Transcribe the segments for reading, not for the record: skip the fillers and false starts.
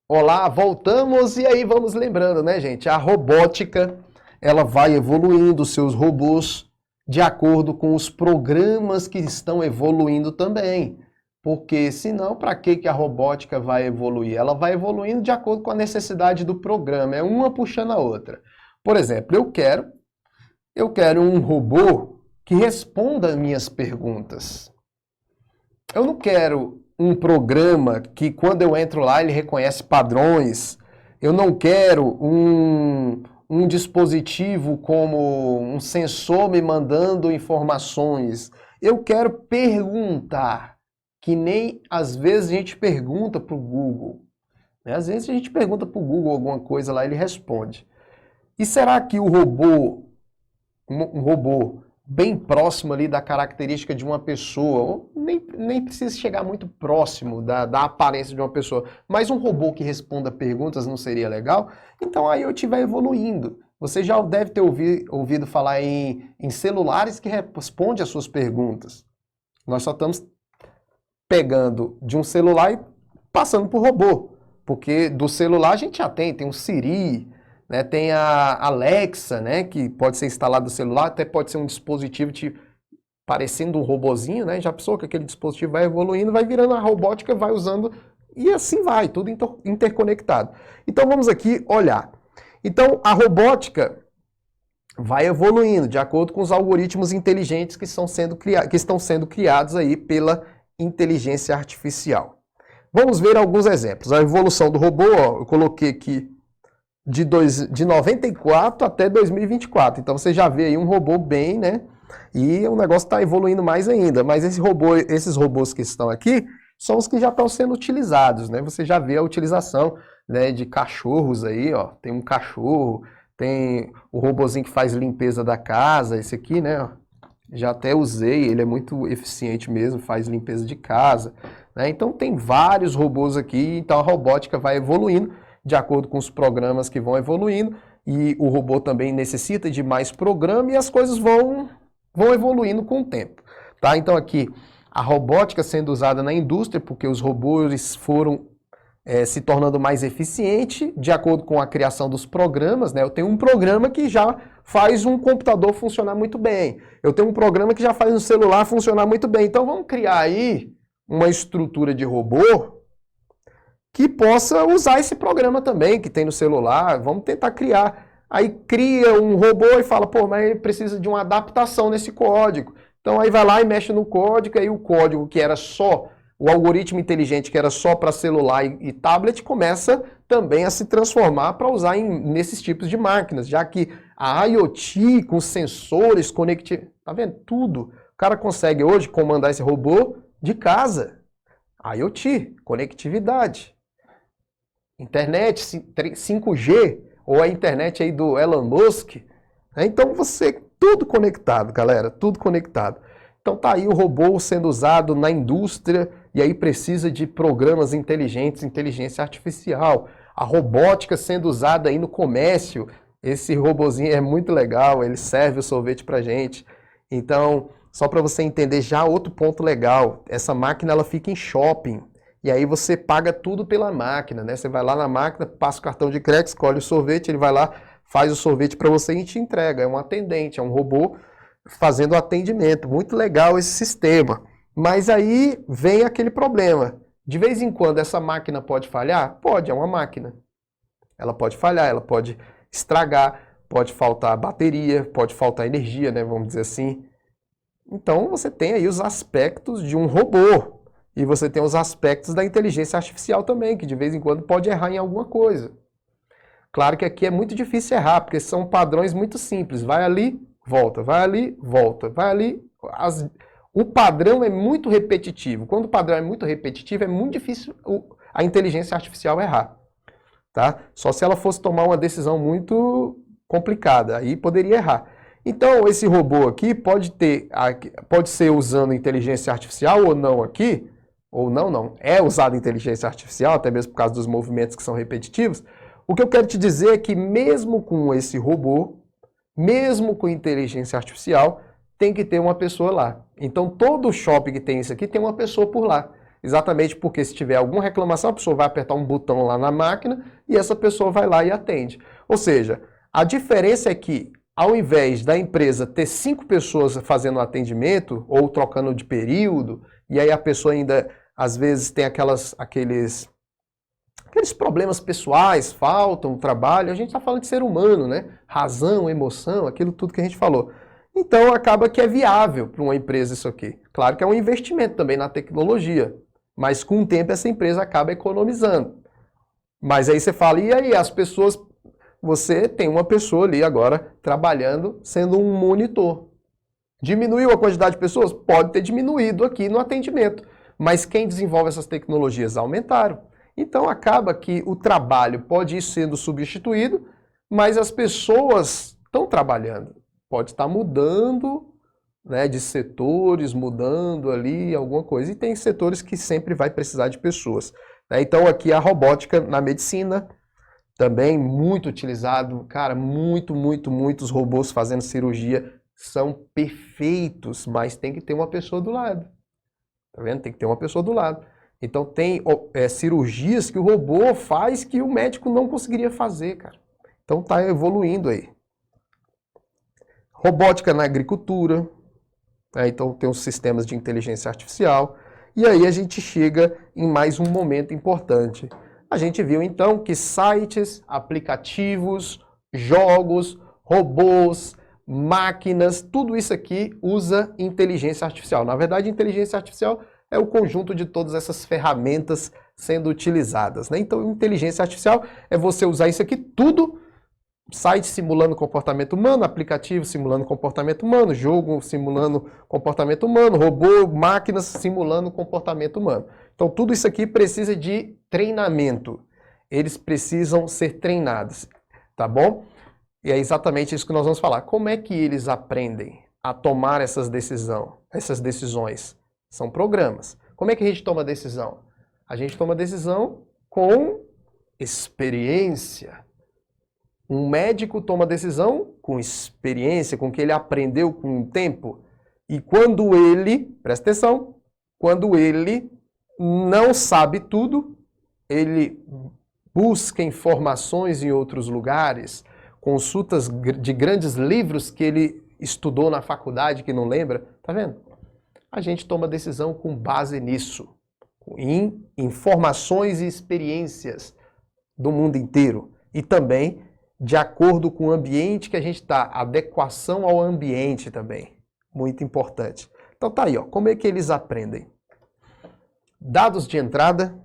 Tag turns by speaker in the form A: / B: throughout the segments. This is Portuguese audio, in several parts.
A: Olá, voltamos e aí vamos lembrando, né, gente? A robótica, ela vai evoluindo seus robôs de acordo com os programas que estão evoluindo também. Porque senão, para que a robótica vai evoluir? Ela vai evoluindo de acordo com a necessidade do programa, é uma puxando a outra. Por exemplo, eu quero um robô que responda minhas perguntas. Eu não quero um programa que quando eu entro lá ele reconhece padrões. Eu não quero um dispositivo como um sensor me mandando informações. Eu quero perguntar, que nem às vezes a gente pergunta para o Google. Né? Às vezes a gente pergunta para o Google alguma coisa lá, ele responde. E será que o robô um robô bem próximo ali da característica de uma pessoa, ou nem precisa chegar muito próximo da aparência de uma pessoa, mas um robô que responda perguntas não seria legal? Então aí eu estiver evoluindo. Você já deve ter ouvido falar em celulares que respondem às suas perguntas. Nós só estamos pegando de um celular e passando por robô. Porque do celular a gente já tem um Siri, né, tem a Alexa, né, que pode ser instalado no celular, até pode ser um dispositivo parecendo um robozinho, né? Já pensou que aquele dispositivo vai evoluindo, vai virando a robótica, vai usando, e assim vai, tudo interconectado. Então vamos aqui olhar. Então a robótica vai evoluindo de acordo com os algoritmos inteligentes que estão sendo criados aí pela inteligência artificial. Vamos ver alguns exemplos. A evolução do robô, ó, eu coloquei aqui de 94 até 2024. Então você já vê aí um robô bem, né? E o negócio está evoluindo mais ainda. Mas esses robôs que estão aqui são os que já estão sendo utilizados, né? Você já vê a utilização, né, de cachorros aí, ó. Tem um cachorro, tem o robozinho que faz limpeza da casa, esse aqui, né? Já até usei, ele é muito eficiente mesmo, faz limpeza de casa, né? Então tem vários robôs aqui, então a robótica vai evoluindo de acordo com os programas que vão evoluindo, e o robô também necessita de mais programa e as coisas vão evoluindo com o tempo. Tá? Então aqui, a robótica sendo usada na indústria, porque os robôs foram se tornando mais eficiente de acordo com a criação dos programas, né? Eu tenho um programa que já faz um computador funcionar muito bem. Eu tenho um programa que já faz um celular funcionar muito bem. Então vamos criar aí uma estrutura de robô que possa usar esse programa também, que tem no celular. Vamos tentar criar. Aí cria um robô e fala, pô, mas ele precisa de uma adaptação nesse código. Então aí vai lá e mexe no código, aí o código que era só, o algoritmo inteligente que era só para celular e tablet, começa também a se transformar para usar nesses tipos de máquinas, já que a IoT com sensores conectivos, tá vendo? Tudo. O cara consegue hoje comandar esse robô de casa. IoT, conectividade. Internet 5G, ou a internet aí do Elon Musk. Né? Então tudo conectado, galera, tudo conectado. Então tá aí o robô sendo usado na indústria, e aí precisa de programas inteligentes, inteligência artificial. A robótica sendo usada aí no comércio. Esse robozinho é muito legal, ele serve o sorvete pra gente. Então, só para você entender já outro ponto legal, essa máquina ela fica em shopping. E aí você paga tudo pela máquina, né? Você vai lá na máquina, passa o cartão de crédito, escolhe o sorvete, ele vai lá, faz o sorvete para você e te entrega. É um atendente, é um robô fazendo o atendimento. Muito legal esse sistema. Mas aí vem aquele problema. De vez em quando essa máquina pode falhar? Pode, é uma máquina. Ela pode falhar, ela pode estragar, pode faltar bateria, pode faltar energia, né? Vamos dizer assim. Então você tem aí os aspectos de um robô. E você tem os aspectos da inteligência artificial também, que de vez em quando pode errar em alguma coisa. Claro que aqui é muito difícil errar, porque são padrões muito simples. Vai ali, volta, vai ali, volta, vai ali. O padrão é muito repetitivo. Quando o padrão é muito repetitivo, é muito difícil a inteligência artificial errar. Tá? Só se ela fosse tomar uma decisão muito complicada, aí poderia errar. Então, esse robô aqui pode ser usando inteligência artificial ou não aqui, ou não, é usado inteligência artificial, até mesmo por causa dos movimentos que são repetitivos. O que eu quero te dizer é que mesmo com esse robô, mesmo com inteligência artificial, tem que ter uma pessoa lá. Então todo shopping que tem isso aqui tem uma pessoa por lá. exatamente porque se tiver alguma reclamação, a pessoa vai apertar um botão lá na máquina e essa pessoa vai lá e atende. Ou seja, a diferença é que, ao invés da empresa ter 5 pessoas fazendo atendimento ou trocando de período, e aí a pessoa ainda, às vezes, tem aqueles problemas pessoais, faltam trabalho, a gente está falando de ser humano, né? Razão, emoção, aquilo tudo que a gente falou. Então acaba que é viável para uma empresa isso aqui. Claro que é um investimento também na tecnologia, mas com o tempo essa empresa acaba economizando. Mas aí você fala, e aí as pessoas, você tem uma pessoa ali agora trabalhando, sendo um monitor. Diminuiu a quantidade de pessoas? Pode ter diminuído aqui no atendimento, mas quem desenvolve essas tecnologias aumentaram. Então acaba que o trabalho pode ir sendo substituído, mas as pessoas estão trabalhando. Pode estar mudando, né, de setores, mudando ali alguma coisa. E tem setores que sempre vai precisar de pessoas. Né? Então aqui a robótica na medicina, também muito utilizado. Cara, muitos robôs fazendo cirurgia são perfeitos, mas tem que ter uma pessoa do lado. Tá vendo? Tem que ter uma pessoa do lado. Então tem cirurgias que o robô faz que o médico não conseguiria fazer, cara. Então tá evoluindo aí. Robótica na agricultura. Então tem os sistemas de inteligência artificial. E aí a gente chega em mais um momento importante. A gente viu então que sites, aplicativos, jogos, robôs, máquinas, tudo isso aqui usa inteligência artificial. Na verdade, inteligência artificial é o conjunto de todas essas ferramentas sendo utilizadas, né? Então, inteligência artificial é você usar isso aqui tudo, site simulando comportamento humano, aplicativo simulando comportamento humano, jogo simulando comportamento humano, robô, máquinas simulando comportamento humano. Então, tudo isso aqui precisa de treinamento. Eles precisam ser treinados, tá bom? E é exatamente isso que nós vamos falar. Como é que eles aprendem a tomar essas decisões? São programas. Como é que a gente toma decisão? A gente toma decisão com experiência. Um médico toma decisão com experiência, com o que ele aprendeu com o tempo. E quando ele, presta atenção, quando ele não sabe tudo, ele busca informações em outros lugares, consultas de grandes livros que ele estudou na faculdade que não lembra, tá vendo? A gente toma decisão com base nisso, em informações e experiências do mundo inteiro e também de acordo com o ambiente que a gente está, adequação ao ambiente também, muito importante. Então tá aí, ó, como é que eles aprendem? Dados de entrada,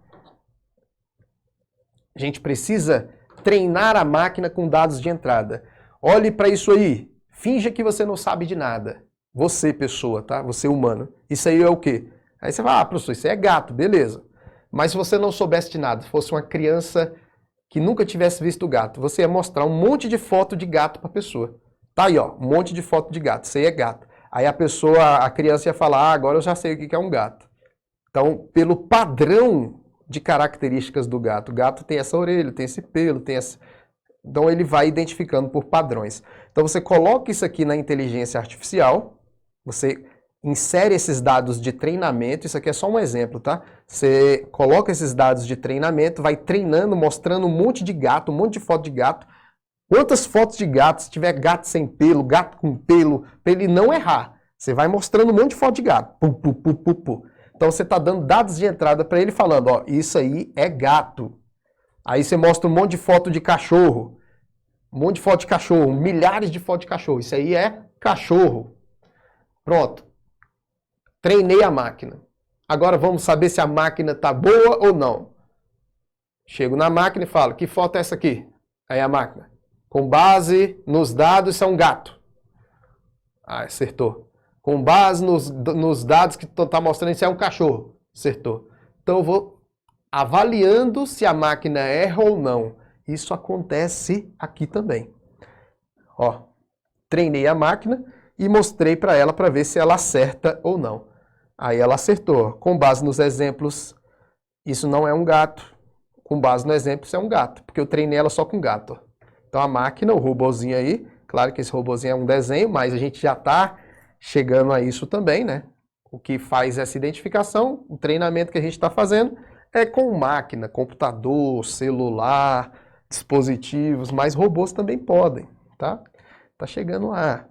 A: a gente precisa treinar a máquina com dados de entrada. Olhe para isso aí, finja que você não sabe de nada. Você, pessoa, tá? Você, humano. Isso aí é o quê? Aí você fala, professor, isso aí é gato, beleza. Mas se você não soubesse de nada, fosse uma criança que nunca tivesse visto gato, você ia mostrar um monte de foto de gato para a pessoa. Tá aí, ó, um monte de foto de gato. Isso aí é gato. Aí a pessoa, a criança ia falar, agora eu já sei o que é um gato. Então, pelo padrão de características do gato, o gato tem essa orelha, tem esse pelo, tem essa... Então ele vai identificando por padrões. Então você coloca isso aqui na inteligência artificial, você insere esses dados de treinamento, isso aqui é só um exemplo, tá? Você coloca esses dados de treinamento, vai treinando, mostrando um monte de gato, um monte de foto de gato. Quantas fotos de gato, se tiver gato sem pelo, gato com pelo, para ele não errar. Você vai mostrando um monte de foto de gato. Então você está dando dados de entrada para ele falando, ó, isso aí é gato. Aí você mostra um monte de foto de cachorro. Um monte de foto de cachorro, milhares de fotos de cachorro. Isso aí é cachorro. Pronto. Treinei a máquina. Agora vamos saber se a máquina está boa ou não. Chego na máquina e falo, que foto é essa aqui? Aí a máquina, com base nos dados, isso é um gato. Ah, acertou. Com base nos dados que está mostrando, isso é um cachorro. Acertou. Então eu vou avaliando se a máquina erra ou não. Isso acontece aqui também. Ó, treinei a máquina e mostrei para ela para ver se ela acerta ou não. Aí ela acertou. Com base nos exemplos, isso não é um gato. Com base no exemplo, isso é um gato, porque eu treinei ela só com gato. Então a máquina, o robozinho aí, claro que esse robozinho é um desenho, mas a gente já está chegando a isso também, né? O que faz essa identificação, o treinamento que a gente está fazendo, é com máquina, computador, celular, dispositivos, mas robôs também podem, tá? Tá chegando lá.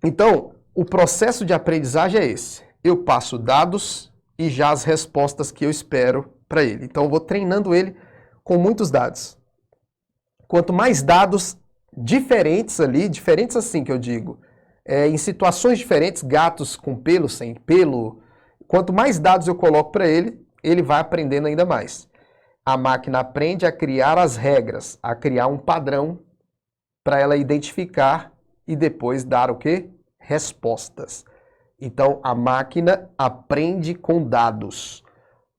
A: Então, o processo de aprendizagem é esse. Eu passo dados e já as respostas que eu espero para ele. Então, eu vou treinando ele com muitos dados. Quanto mais dados diferentes ali, diferentes assim que eu digo, em situações diferentes, gatos com pelo, sem pelo, quanto mais dados eu coloco para ele, ele vai aprendendo ainda mais. A máquina aprende a criar as regras, a criar um padrão para ela identificar e depois dar o quê? Respostas. Então, a máquina aprende com dados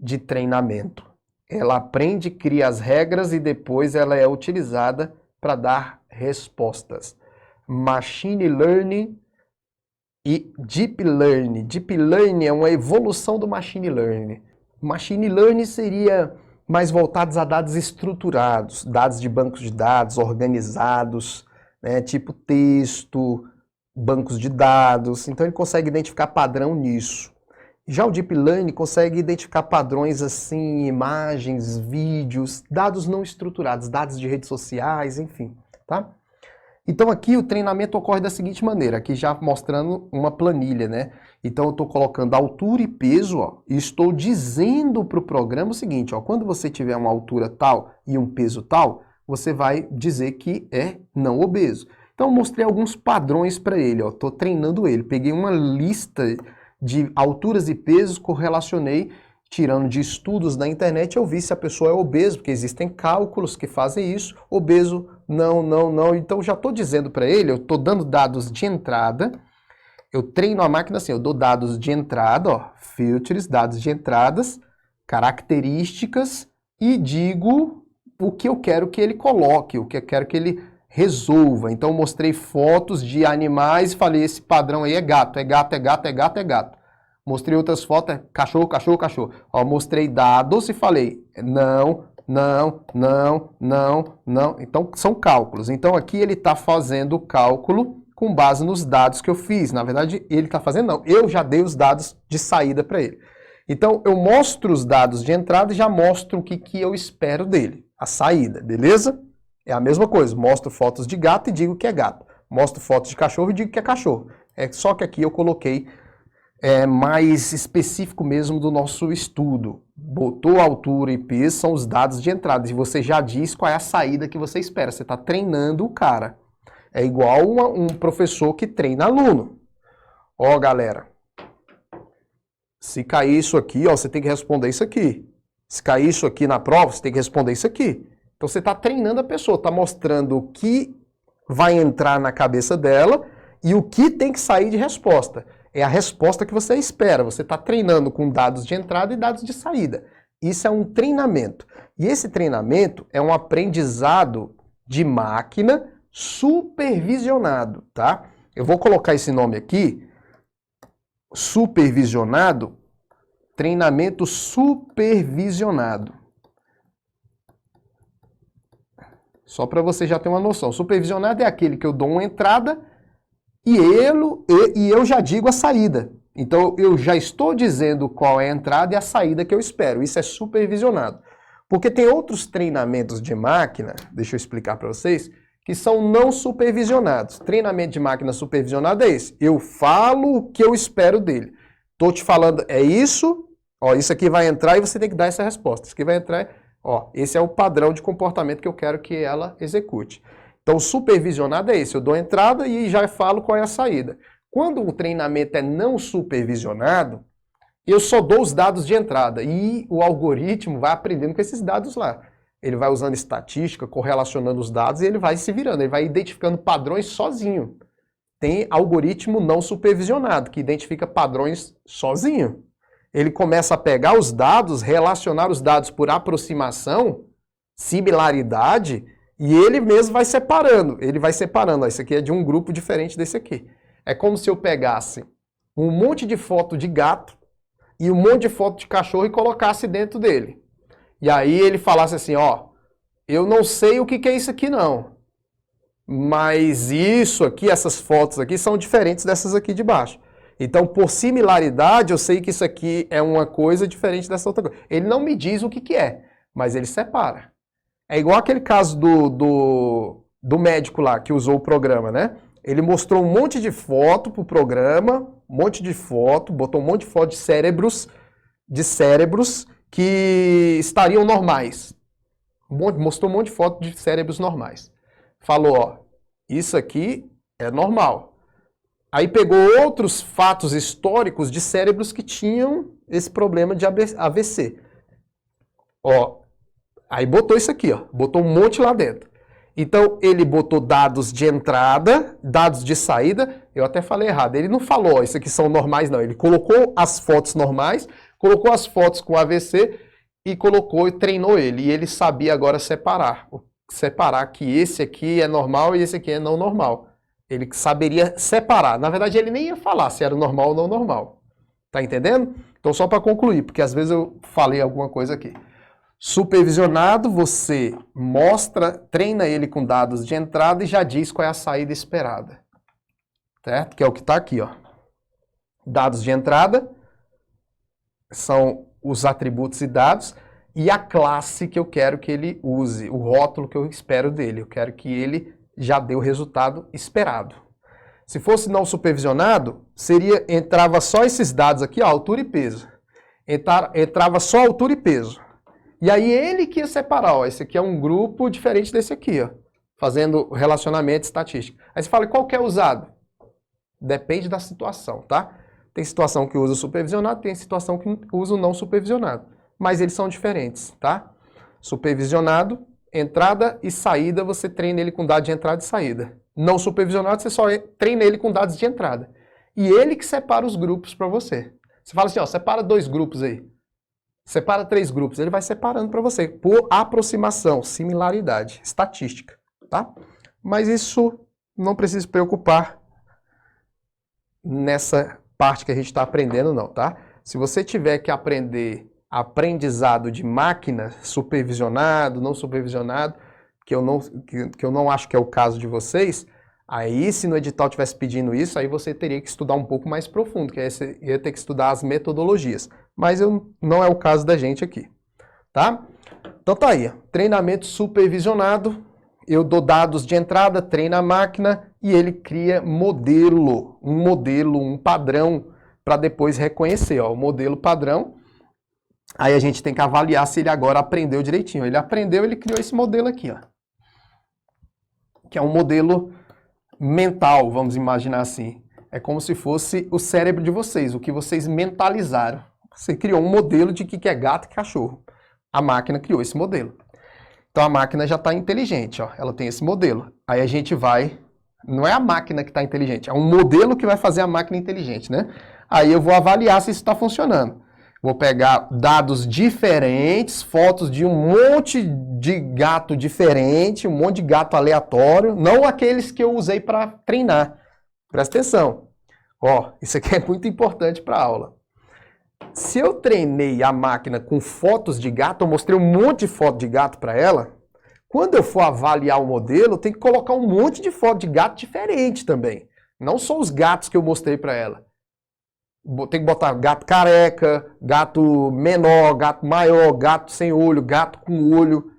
A: de treinamento. Ela aprende, cria as regras e depois ela é utilizada para dar respostas. Machine Learning e Deep Learning. Deep Learning é uma evolução do Machine Learning. Machine Learning seria mais voltados a dados estruturados, dados de bancos de dados organizados, né, tipo texto, bancos de dados. Então ele consegue identificar padrão nisso. Já o Deep Learning consegue identificar padrões assim, imagens, vídeos, dados não estruturados, dados de redes sociais, enfim, tá? Então aqui o treinamento ocorre da seguinte maneira, aqui já mostrando uma planilha, né? Então eu estou colocando altura e peso, ó, e estou dizendo para o programa o seguinte, ó, quando você tiver uma altura tal e um peso tal, você vai dizer que é não obeso. Então eu mostrei alguns padrões para ele, ó, estou treinando ele, peguei uma lista de alturas e pesos, correlacionei, tirando de estudos da internet, eu vi se a pessoa é obesa, porque existem cálculos que fazem isso, obeso, não. Então já estou dizendo para ele, eu estou dando dados de entrada, eu treino a máquina assim, eu dou dados de entrada, ó, filters, dados de entradas, características e digo o que eu quero que ele coloque, o que eu quero que ele resolva. Então eu mostrei fotos de animais e falei, esse padrão aí é gato, é gato, é gato, é gato, é gato. Mostrei outras fotos, cachorro, cachorro, cachorro. Ó, mostrei dados e falei, não. Então, são cálculos. Então, aqui ele está fazendo o cálculo com base nos dados que eu fiz. Na verdade, ele está fazendo, não. Eu já dei os dados de saída para ele. Então, eu mostro os dados de entrada e já mostro o que eu espero dele. A saída, beleza? É a mesma coisa. Mostro fotos de gato e digo que é gato. Mostro fotos de cachorro e digo que é cachorro. É só que aqui eu coloquei mais específico mesmo do nosso estudo. Botou altura e peso, são os dados de entrada. E você já diz qual é a saída que você espera. Você está treinando o cara. É igual um professor que treina aluno. Ó, galera, se cair isso aqui, ó, você tem que responder isso aqui. Se cair isso aqui na prova, você tem que responder isso aqui. Então você está treinando a pessoa, está mostrando o que vai entrar na cabeça dela e o que tem que sair de resposta. É a resposta que você espera. Você está treinando com dados de entrada e dados de saída. Isso é um treinamento. E esse treinamento é um aprendizado de máquina supervisionado, tá? Eu vou colocar esse nome aqui, supervisionado, treinamento supervisionado. Só para você já ter uma noção. Supervisionado é aquele que eu dou uma entrada e eu já digo a saída. Então, eu já estou dizendo qual é a entrada e a saída que eu espero. Isso é supervisionado. Porque tem outros treinamentos de máquina, deixa eu explicar para vocês, que são não supervisionados. Treinamento de máquina supervisionado é esse. Eu falo o que eu espero dele. Estou te falando, é isso, ó, isso aqui vai entrar e você tem que dar essa resposta. Isso aqui vai entrar, ó, esse é o padrão de comportamento que eu quero que ela execute. Então, supervisionado é esse. Eu dou a entrada e já falo qual é a saída. Quando o treinamento é não supervisionado, eu só dou os dados de entrada e o algoritmo vai aprendendo com esses dados lá. Ele vai usando estatística, correlacionando os dados e ele vai se virando, ele vai identificando padrões sozinho. Tem algoritmo não supervisionado, que identifica padrões sozinho. Ele começa a pegar os dados, relacionar os dados por aproximação, similaridade, e ele mesmo vai separando. Ele vai separando. Ó, esse aqui é de um grupo diferente desse aqui. É como se eu pegasse um monte de foto de gato e um monte de foto de cachorro e colocasse dentro dele. E aí ele falasse assim, ó, eu não sei o que é isso aqui não, mas isso aqui, essas fotos aqui são diferentes dessas aqui de baixo. Então, por similaridade, eu sei que isso aqui é uma coisa diferente dessa outra coisa. Ele não me diz o que que é, mas ele separa. É igual aquele caso do médico lá, que usou o programa, né? Ele mostrou um monte de foto pro programa, um monte de foto, botou um monte de foto de cérebros que estariam normais. Mostrou um monte de foto de cérebros normais. Falou, ó, isso aqui é normal. Aí pegou outros fatos históricos de cérebros que tinham esse problema de AVC. Ó, aí botou isso aqui, ó, botou um monte lá dentro. Então, ele botou dados de entrada, dados de saída. Eu até falei errado. Ele não falou, ó, isso aqui são normais, não. Ele colocou as fotos normais, colocou as fotos com AVC e colocou e treinou ele. E ele sabia agora separar. Separar que esse aqui é normal e esse aqui é não normal. Ele saberia separar. Na verdade, ele nem ia falar se era normal ou não normal. Tá entendendo? Então, só para concluir, porque às vezes eu falei alguma coisa aqui. Supervisionado, você mostra, treina ele com dados de entrada e já diz qual é a saída esperada. Certo? Que é o que está aqui, ó. Dados de entrada são os atributos e dados e a classe que eu quero que ele use, o rótulo que eu espero dele. Eu quero que ele já dê o resultado esperado. Se fosse não supervisionado, entrava só esses dados aqui, ó, altura e peso. Entrava só altura e peso. E aí ele que ia separar, ó, esse aqui é um grupo diferente desse aqui, ó, fazendo relacionamento estatístico. Aí você fala, qual que é usado? Depende da situação, tá? Tem situação que usa o supervisionado, tem situação que usa o não supervisionado. Mas eles são diferentes, tá? Supervisionado, entrada e saída, você treina ele com dados de entrada e saída. Não supervisionado, você só treina ele com dados de entrada. E ele que separa os grupos para você. Você fala assim, ó, separa 2 grupos aí. Separa 3 grupos. Ele vai separando para você, por aproximação, similaridade, estatística, tá? Mas isso não precisa se preocupar nessa parte que a gente está aprendendo, não, tá? Se você tiver que aprender aprendizado de máquina, supervisionado, não supervisionado, que eu não acho que é o caso de vocês, aí se no edital tivesse pedindo isso, aí você teria que estudar um pouco mais profundo, que aí você ia ter que estudar as metodologias. Mas não é o caso da gente aqui, tá? Então tá aí, treinamento supervisionado, eu dou dados de entrada, treino a máquina e ele cria um padrão para depois reconhecer, ó, o modelo padrão. Aí a gente tem que avaliar se ele agora aprendeu direitinho. Ele aprendeu, ele criou esse modelo aqui, ó. Que é um modelo mental, vamos imaginar assim. É como se fosse o cérebro de vocês, o que vocês mentalizaram. Você criou um modelo de que é gato e cachorro. A máquina criou esse modelo. Então a máquina já está inteligente, ó. Ela tem esse modelo. Aí a gente vai... Não é a máquina que está inteligente, é um modelo que vai fazer a máquina inteligente, né? Aí eu vou avaliar se isso está funcionando. Vou pegar dados diferentes, fotos de um monte de gato diferente, um monte de gato aleatório, não aqueles que eu usei para treinar. Presta atenção. Ó, isso aqui é muito importante para a aula. Se eu treinei a máquina com fotos de gato, eu mostrei um monte de foto de gato para ela, quando eu for avaliar o modelo, eu tenho que colocar um monte de foto de gato diferente também. Não só os gatos que eu mostrei para ela. Tem que botar gato careca, gato menor, gato maior, gato sem olho, gato com olho,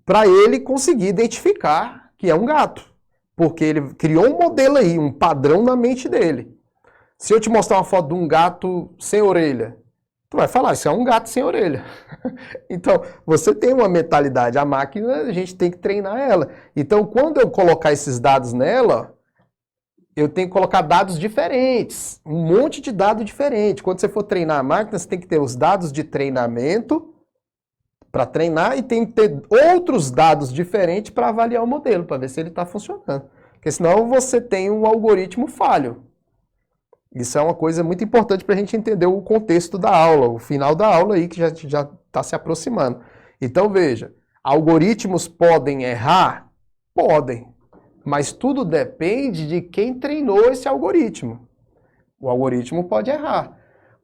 A: para ele conseguir identificar que é um gato. Porque ele criou um modelo aí, um padrão na mente dele. Se eu te mostrar uma foto de um gato sem orelha, tu vai falar, isso é um gato sem orelha. Então, você tem uma mentalidade, a máquina, a gente tem que treinar ela. Então, quando eu colocar esses dados nela, eu tenho que colocar dados diferentes, um monte de dado diferente. Quando você for treinar a máquina, você tem que ter os dados de treinamento para treinar e tem que ter outros dados diferentes para avaliar o modelo, para ver se ele está funcionando. Porque senão você tem um algoritmo falho. Isso é uma coisa muito importante para a gente entender o contexto da aula, o final da aula aí que já está se aproximando. Então veja, algoritmos podem errar? Podem. Mas tudo depende de quem treinou esse algoritmo. O algoritmo pode errar.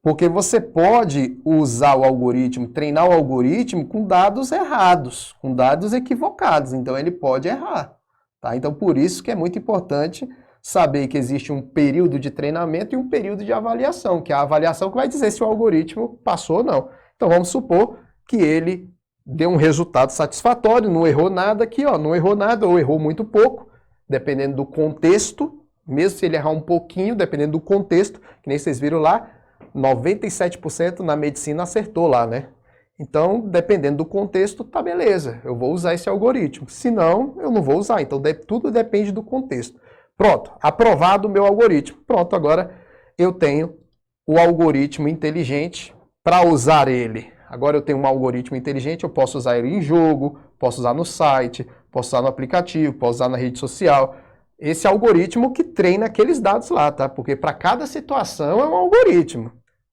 A: Porque você pode usar o algoritmo, treinar o algoritmo com dados errados, com dados equivocados. Então ele pode errar. Tá? Então por isso que é muito importante saber que existe um período de treinamento e um período de avaliação, que é a avaliação que vai dizer se o algoritmo passou ou não. Então vamos supor que ele deu um resultado satisfatório, não errou nada aqui, ó, não errou nada ou errou muito pouco, dependendo do contexto, mesmo se ele errar um pouquinho, dependendo do contexto, que nem vocês viram lá, 97% na medicina acertou lá, né? Então, dependendo do contexto, tá beleza, eu vou usar esse algoritmo. Se não, eu não vou usar. Então, tudo depende do contexto. Pronto, aprovado o meu algoritmo. Pronto, agora eu tenho o algoritmo inteligente para usar ele. Agora eu tenho um algoritmo inteligente, eu posso usar ele em jogo, posso usar no site, posso usar no aplicativo, posso usar na rede social. Esse algoritmo que treina aqueles dados lá, tá? Porque para cada situação é um algoritmo.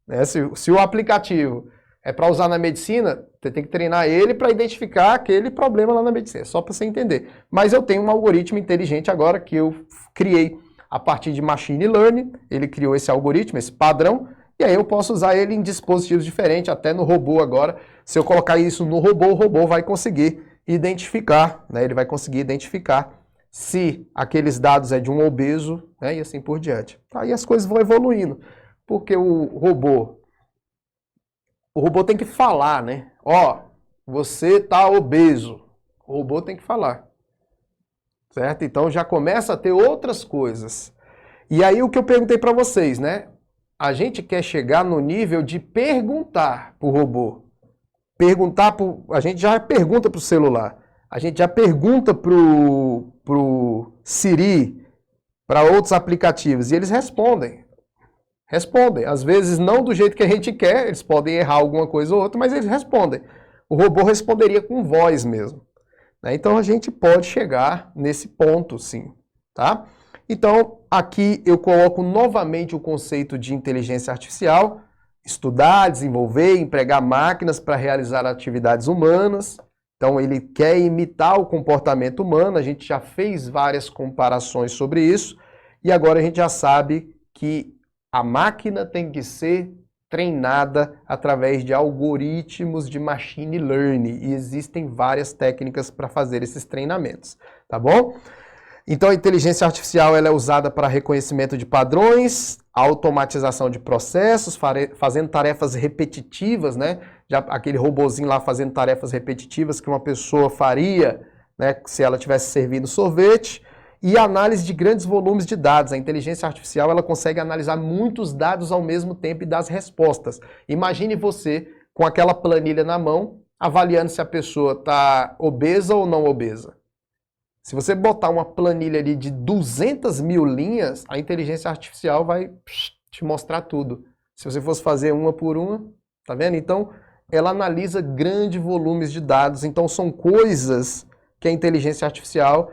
A: Né? Se o aplicativo é para usar na medicina, você tem que treinar ele para identificar aquele problema lá na medicina, só para você entender. Mas eu tenho um algoritmo inteligente agora que eu criei a partir de machine learning, ele criou esse algoritmo, esse padrão, e aí eu posso usar ele em dispositivos diferentes, até no robô agora. Se eu colocar isso no robô, o robô vai conseguir identificar, né? Ele vai conseguir identificar se aqueles dados é de um obeso, né? E assim por diante. Aí as coisas vão evoluindo, porque o robô tem que falar, né? Ó, você tá obeso. O robô tem que falar. Certo? Então já começa a ter outras coisas. E aí o que eu perguntei para vocês, né? A gente quer chegar no nível de perguntar pro robô. A gente já pergunta pro celular. A gente já pergunta pro Siri, para outros aplicativos, e eles respondem. Respondem. Às vezes não do jeito que a gente quer, eles podem errar alguma coisa ou outra, mas eles respondem. O robô responderia com voz mesmo. Então a gente pode chegar nesse ponto, sim. Tá? Então aqui eu coloco novamente o conceito de inteligência artificial, estudar, desenvolver, empregar máquinas para realizar atividades humanas. Então ele quer imitar o comportamento humano, a gente já fez várias comparações sobre isso, e agora a gente já sabe que a máquina tem que ser treinada através de algoritmos de machine learning, e existem várias técnicas para fazer esses treinamentos, tá bom? Então a inteligência artificial ela é usada para reconhecimento de padrões, automatização de processos, fazendo tarefas repetitivas, né? Já aquele robozinho lá fazendo tarefas repetitivas que uma pessoa faria, né, se ela estivesse servindo sorvete, e análise de grandes volumes de dados. A inteligência artificial ela consegue analisar muitos dados ao mesmo tempo e dar as respostas. Imagine você com aquela planilha na mão, avaliando se a pessoa está obesa ou não obesa. Se você botar uma planilha ali de 200 mil linhas, a inteligência artificial vai te mostrar tudo. Se você fosse fazer uma por uma, tá vendo? Então, ela analisa grandes volumes de dados. Então, são coisas que a inteligência artificial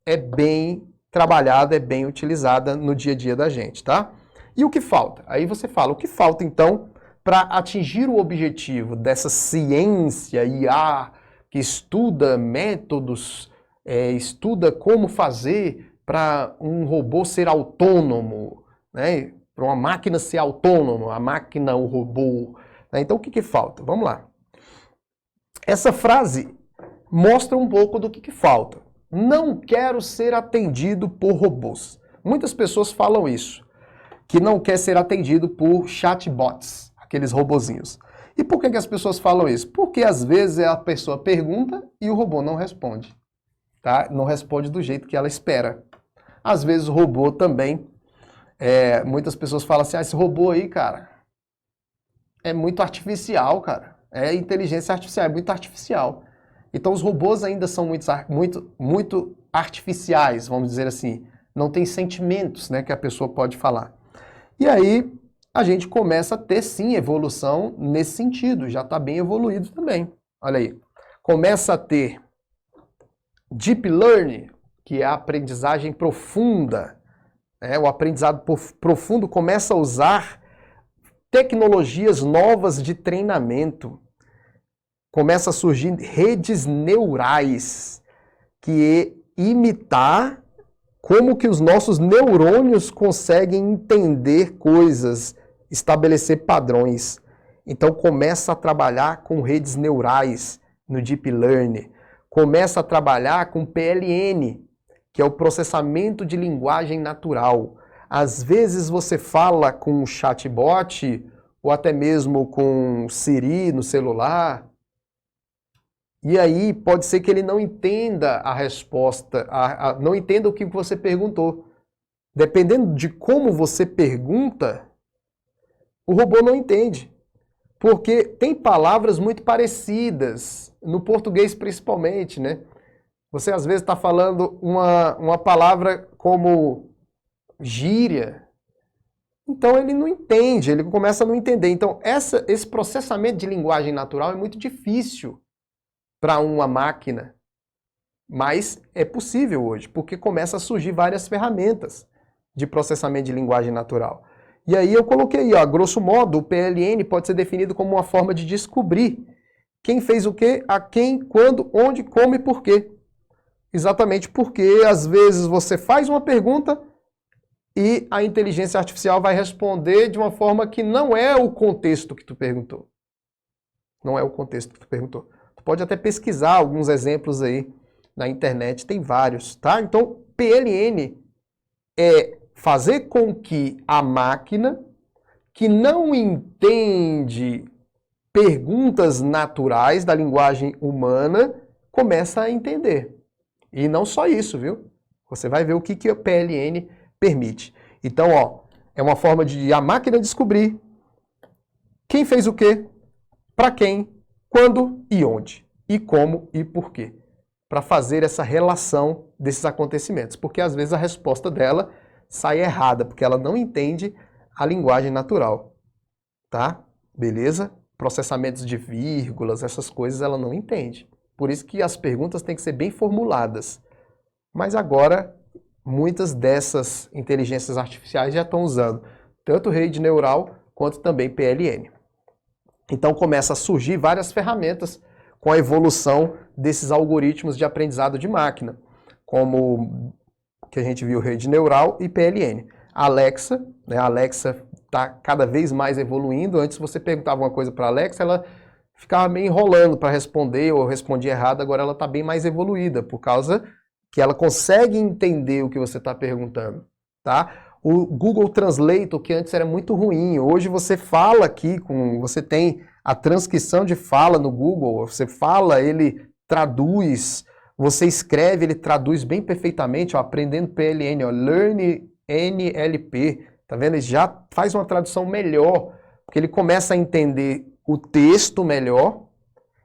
A: é bem trabalhada, é bem utilizada no dia a dia da gente, tá? E o que falta? Aí você fala, o que falta, então, para atingir o objetivo dessa ciência IA que estuda métodos, estuda como fazer para um robô ser autônomo, né? Para uma máquina ser autônoma, a máquina, o robô. Né? Então, o que falta? Vamos lá. Essa frase mostra um pouco do que falta. Não quero ser atendido por robôs. Muitas pessoas falam isso, que não quer ser atendido por chatbots, aqueles robozinhos. E por que as pessoas falam isso? Porque às vezes a pessoa pergunta e o robô não responde. Tá? Não responde do jeito que ela espera. Às vezes o robô também, muitas pessoas falam assim, esse robô aí, cara, é muito artificial, cara. É inteligência artificial, é muito artificial. Então os robôs ainda são muito artificiais, vamos dizer assim. Não tem sentimentos, né, que a pessoa pode falar. E aí a gente começa a ter sim evolução nesse sentido, já está bem evoluído também. Olha aí. Começa a ter Deep Learning, que é a aprendizagem profunda. O aprendizado profundo começa a usar tecnologias novas de treinamento. Começa a surgir redes neurais, que é imitar como que os nossos neurônios conseguem entender coisas, estabelecer padrões. Então começa a trabalhar com redes neurais no Deep Learning. Começa a trabalhar com PLN, que é o processamento de linguagem natural. Às vezes você fala com um chatbot, ou até mesmo com Siri no celular, e aí pode ser que ele não entenda a resposta, não entenda o que você perguntou. Dependendo de como você pergunta, o robô não entende. Porque tem palavras muito parecidas, no português principalmente, né? Você às vezes está falando uma palavra como gíria, então ele não entende, ele começa a não entender. Então esse processamento de linguagem natural é muito difícil para uma máquina, mas é possível hoje, porque começa a surgir várias ferramentas de processamento de linguagem natural. E aí eu coloquei, ó, grosso modo, o PLN pode ser definido como uma forma de descobrir quem fez o quê, a quem, quando, onde, como e por quê. Exatamente porque, às vezes, você faz uma pergunta e a inteligência artificial vai responder de uma forma que não é o contexto que tu perguntou. Não é o contexto que tu perguntou. Tu pode até pesquisar alguns exemplos aí na internet, tem vários, tá? Então, PLN é fazer com que a máquina, que não entende perguntas naturais da linguagem humana, começa a entender. E não só isso, viu? Você vai ver o que o PLN permite. Então, ó, é uma forma de a máquina descobrir quem fez o quê, para quem, quando e onde, e como e por quê, para fazer essa relação desses acontecimentos. Porque às vezes a resposta dela sai errada, porque ela não entende a linguagem natural, tá? Beleza? Processamentos de vírgulas, essas coisas ela não entende. Por isso que as perguntas têm que ser bem formuladas. Mas agora, muitas dessas inteligências artificiais já estão usando tanto rede neural quanto também PLN. Então começa a surgir várias ferramentas com a evolução desses algoritmos de aprendizado de máquina, como que a gente viu rede neural e PLN. A Alexa, né, a Alexa está cada vez mais evoluindo. Antes você perguntava uma coisa para a Alexa, ela ficava meio enrolando para responder ou respondia errado. Agora ela está bem mais evoluída, por causa que ela consegue entender o que você está perguntando, tá? O Google Translator, que antes era muito ruim, hoje você fala aqui, você tem a transcrição de fala no Google, você fala, ele traduz, você escreve, ele traduz bem perfeitamente, ó, aprendendo PLN, ó, Learn NLP, tá vendo? Ele já faz uma tradução melhor, porque ele começa a entender o texto melhor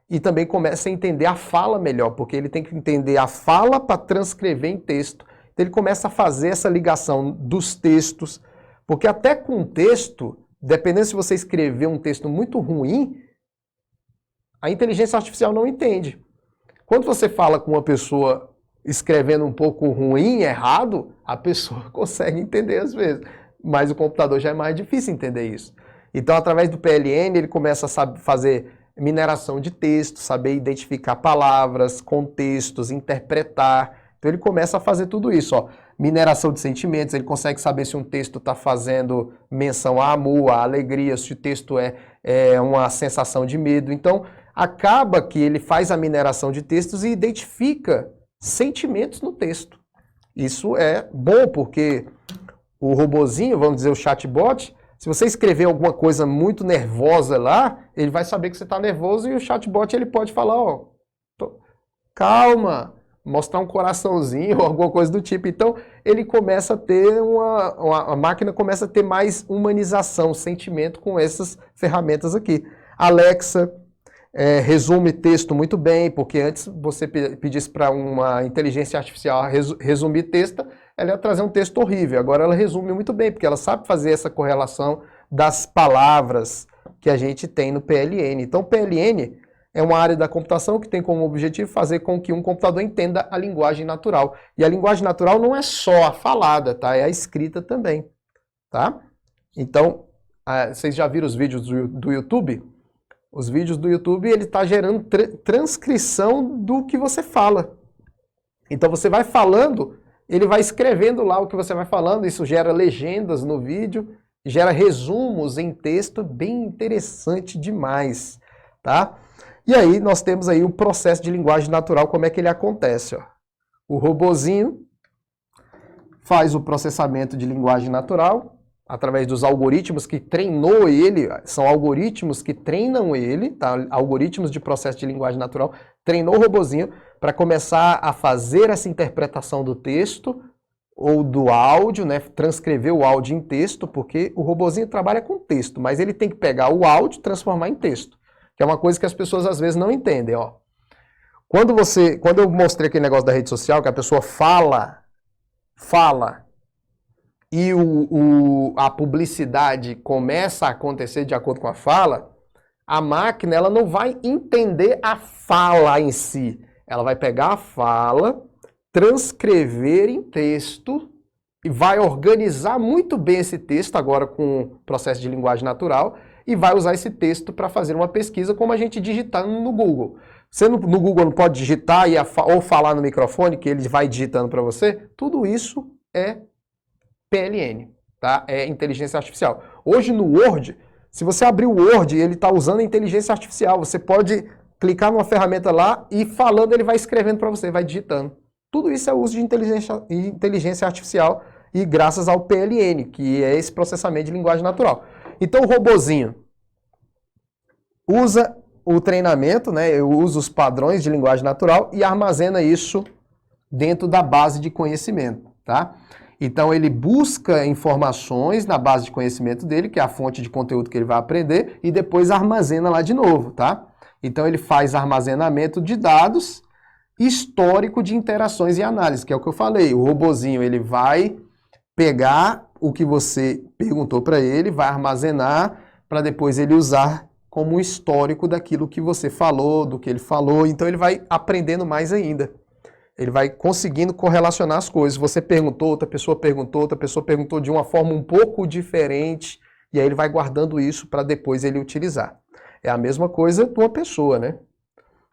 A: e também começa a entender a fala melhor, porque ele tem que entender a fala para transcrever em texto. Então ele começa a fazer essa ligação dos textos, porque até com texto, dependendo se você escrever um texto muito ruim, a inteligência artificial não entende. Quando você fala com uma pessoa escrevendo um pouco ruim, errado, a pessoa consegue entender às vezes, mas o computador já é mais difícil entender isso. Então, através do PLN, ele começa a fazer mineração de texto, saber identificar palavras, contextos, interpretar. Então ele começa a fazer tudo isso, ó. Mineração de sentimentos, ele consegue saber se um texto está fazendo menção a amor, a alegria, se o texto é uma sensação de medo. Então, acaba que ele faz a mineração de textos e identifica sentimentos no texto. Isso é bom, porque o robozinho, vamos dizer o chatbot, se você escrever alguma coisa muito nervosa lá, ele vai saber que você está nervoso e o chatbot ele pode falar, ó, calma, mostrar um coraçãozinho ou alguma coisa do tipo. Então, ele começa a ter a máquina começa a ter mais humanização, sentimento com essas ferramentas aqui. Alexa resume texto muito bem, porque antes você pedisse para uma inteligência artificial resumir texto, ela ia trazer um texto horrível. Agora ela resume muito bem, porque ela sabe fazer essa correlação das palavras que a gente tem no PLN. Então, PLN é uma área da computação que tem como objetivo fazer com que um computador entenda a linguagem natural. E a linguagem natural não é só a falada, tá? É a escrita também, tá? Então, vocês já viram os vídeos do YouTube? Os vídeos do YouTube, ele está gerando transcrição do que você fala. Então, você vai falando, ele vai escrevendo lá o que você vai falando, isso gera legendas no vídeo, gera resumos em texto, bem interessante demais, tá? E aí nós temos aí o processo de linguagem natural, como é que ele acontece, ó. O robozinho, faz o processamento de linguagem natural, através dos algoritmos que treinou ele, são algoritmos que treinam ele, tá? Algoritmos de processo de linguagem natural, treinou o robozinho para começar a fazer essa interpretação do texto ou do áudio, né? Transcrever o áudio em texto, porque o robozinho trabalha com texto, mas ele tem que pegar o áudio e transformar em texto, que é uma coisa que as pessoas às vezes não entendem, ó. Quando eu mostrei aquele negócio da rede social, que a pessoa fala, e a publicidade começa a acontecer de acordo com a fala, a máquina ela não vai entender a fala em si. Ela vai pegar a fala, transcrever em texto e vai organizar muito bem esse texto agora com o processo de linguagem natural e vai usar esse texto para fazer uma pesquisa como a gente digitando no Google. Você no Google não pode digitar ou falar no microfone que ele vai digitando para você? Tudo isso é PLN, tá? É inteligência artificial. Hoje no Word, se você abrir o Word, ele está usando a inteligência artificial. Você pode clicar numa ferramenta lá e falando ele vai escrevendo para você, vai digitando. Tudo isso é uso de inteligência artificial e graças ao PLN, que é esse processamento de linguagem natural. Então o robozinho usa o treinamento, né? Eu uso os padrões de linguagem natural e armazena isso dentro da base de conhecimento, tá? Então ele busca informações na base de conhecimento dele, que é a fonte de conteúdo que ele vai aprender, e depois armazena lá de novo, tá? Então ele faz armazenamento de dados, histórico de interações e análise, que é o que eu falei. O robozinho ele vai pegar o que você perguntou para ele, vai armazenar para depois ele usar como histórico daquilo que você falou, do que ele falou. Então ele vai aprendendo mais ainda. Ele vai conseguindo correlacionar as coisas. Você perguntou, outra pessoa perguntou de uma forma um pouco diferente, e aí ele vai guardando isso para depois ele utilizar. É a mesma coisa de uma pessoa, né?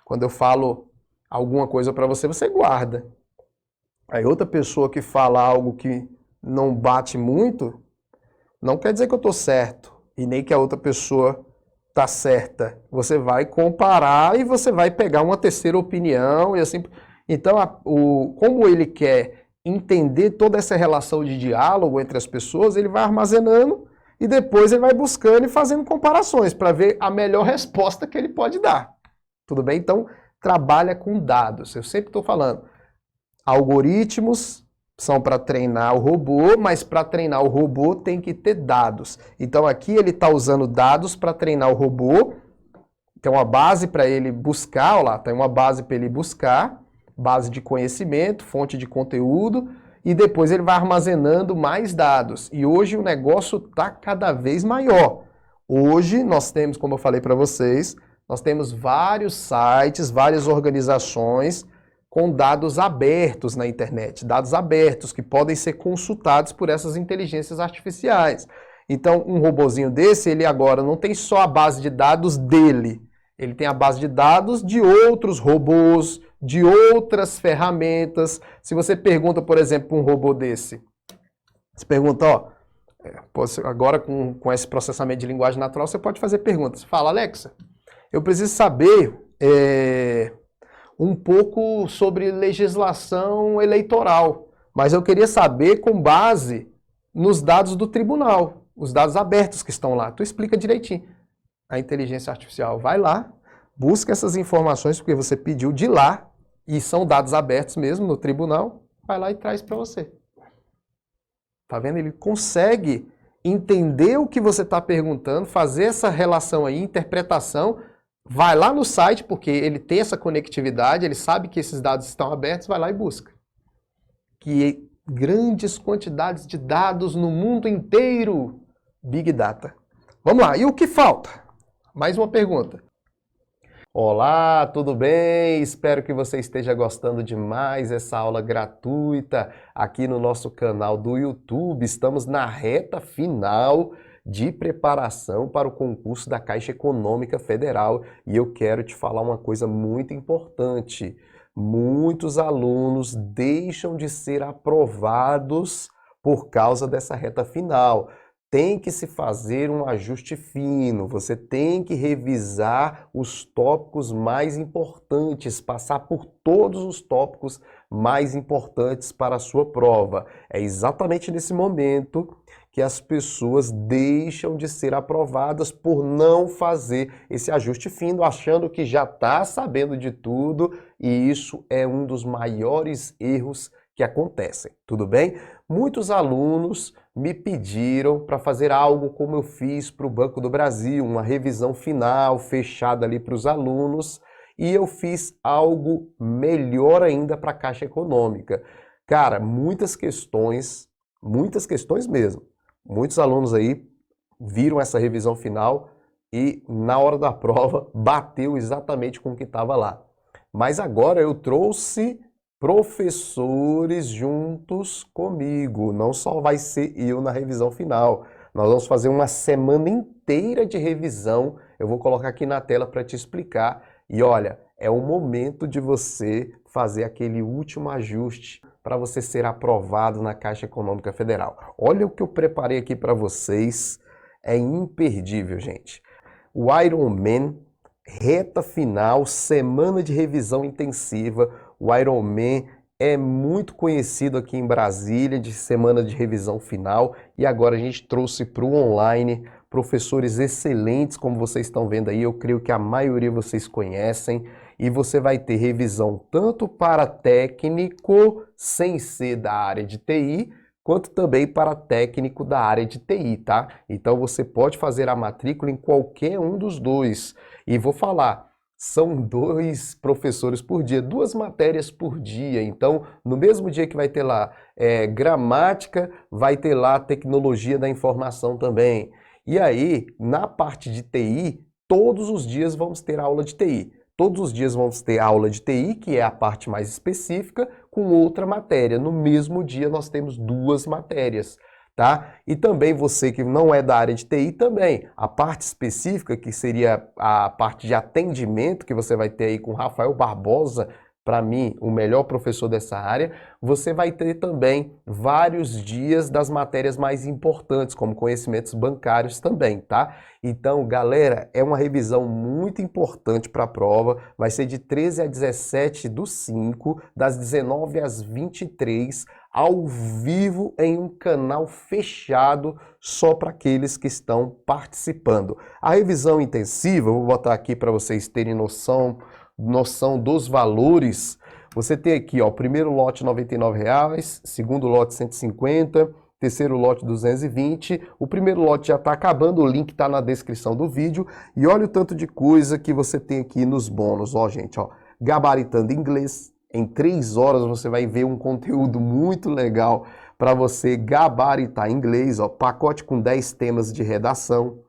A: Quando eu falo alguma coisa para você, você guarda. Aí outra pessoa que fala algo que não bate muito, não quer dizer que eu estou certo, e nem que a outra pessoa está certa. Você vai comparar e você vai pegar uma terceira opinião e assim. Então, como ele quer entender toda essa relação de diálogo entre as pessoas, ele vai armazenando e depois ele vai buscando e fazendo comparações para ver a melhor resposta que ele pode dar. Tudo bem? Então, trabalha com dados. Eu sempre estou falando, algoritmos são para treinar o robô, mas para treinar o robô tem que ter dados. Então, aqui ele está usando dados para treinar o robô, tem uma base para ele buscar, olha lá, tem uma base para ele buscar, base de conhecimento, fonte de conteúdo, e depois ele vai armazenando mais dados. E hoje o negócio está cada vez maior. Hoje nós temos, como eu falei para vocês, nós temos vários sites, várias organizações com dados abertos na internet, dados abertos que podem ser consultados por essas inteligências artificiais. Então, um robozinho desse, ele agora não tem só a base de dados dele, ele tem a base de dados de outros robôs, de outras ferramentas. Se você pergunta, por exemplo, para um robô desse, você pergunta, ó, agora com esse processamento de linguagem natural, você pode fazer perguntas. Fala, Alexa, eu preciso saber um pouco sobre legislação eleitoral, mas eu queria saber com base nos dados do tribunal, os dados abertos que estão lá. Tu explica direitinho. A inteligência artificial vai lá, busca essas informações, porque você pediu de lá, e são dados abertos mesmo no tribunal, vai lá e traz para você. Tá vendo? Ele consegue entender o que você está perguntando, fazer essa relação aí, interpretação, vai lá no site, porque ele tem essa conectividade, ele sabe que esses dados estão abertos, vai lá e busca. Que grandes quantidades de dados no mundo inteiro, Big Data. Vamos lá, e o que falta? Mais uma pergunta. Olá, tudo bem? Espero que você esteja gostando demais dessa aula gratuita aqui no nosso canal do YouTube. Estamos na reta final de preparação para o concurso da Caixa Econômica Federal e eu quero te falar uma coisa muito importante. Muitos alunos deixam de ser aprovados por causa dessa reta final. Tem que se fazer um ajuste fino, você tem que revisar os tópicos mais importantes, passar por todos os tópicos mais importantes para a sua prova. É exatamente nesse momento que as pessoas deixam de ser aprovadas por não fazer esse ajuste fino, achando que já está sabendo de tudo, e isso é um dos maiores erros que acontecem, tudo bem? Muitos alunos me pediram para fazer algo como eu fiz para o Banco do Brasil, uma revisão final fechada ali para os alunos, e eu fiz algo melhor ainda para a Caixa Econômica. Cara, muitas questões mesmo. Muitos alunos aí viram essa revisão final e na hora da prova bateu exatamente com o que estava lá. Mas agora eu trouxe professores juntos comigo, não só vai ser eu na revisão final. Nós vamos fazer uma semana inteira de revisão, eu vou colocar aqui na tela para te explicar. E olha, é o momento de você fazer aquele último ajuste para você ser aprovado na Caixa Econômica Federal. Olha o que eu preparei aqui para vocês, é imperdível, gente. O Ironman, reta final, semana de revisão intensiva. O Ironman é muito conhecido aqui em Brasília, de semana de revisão final, e agora a gente trouxe para o online professores excelentes, como vocês estão vendo aí, eu creio que a maioria vocês conhecem, e você vai ter revisão tanto para técnico, sem ser da área de TI, quanto também para técnico da área de TI, tá? Então você pode fazer a matrícula em qualquer um dos dois. E vou falar, são 2 professores por dia, 2 matérias por dia. Então, no mesmo dia que vai ter lá gramática, vai ter lá tecnologia da informação também. E aí, na parte de TI, todos os dias vamos ter aula de TI. Todos os dias vamos ter aula de TI, que é a parte mais específica, com outra matéria. No mesmo dia nós temos 2 matérias, tá? E também você que não é da área de TI também, a parte específica, que seria a parte de atendimento, que você vai ter aí com o Rafael Barbosa, para mim, o melhor professor dessa área, você vai ter também vários dias das matérias mais importantes, como conhecimentos bancários também, tá? Então, galera, é uma revisão muito importante para a prova, vai ser de 13 a 17/5, das 19 às 23, ao vivo em um canal fechado só para aqueles que estão participando. A revisão intensiva, eu vou botar aqui para vocês terem noção dos valores. Você tem aqui, ó, o primeiro lote R$ 99,00, segundo lote 150, terceiro lote 220. O primeiro lote já está acabando, o link está na descrição do vídeo. E olha o tanto de coisa que você tem aqui nos bônus, ó, gente, ó. Gabaritando inglês. Em 3 horas você vai ver um conteúdo muito legal para você gabaritar inglês, ó. Pacote com 10 temas de redação,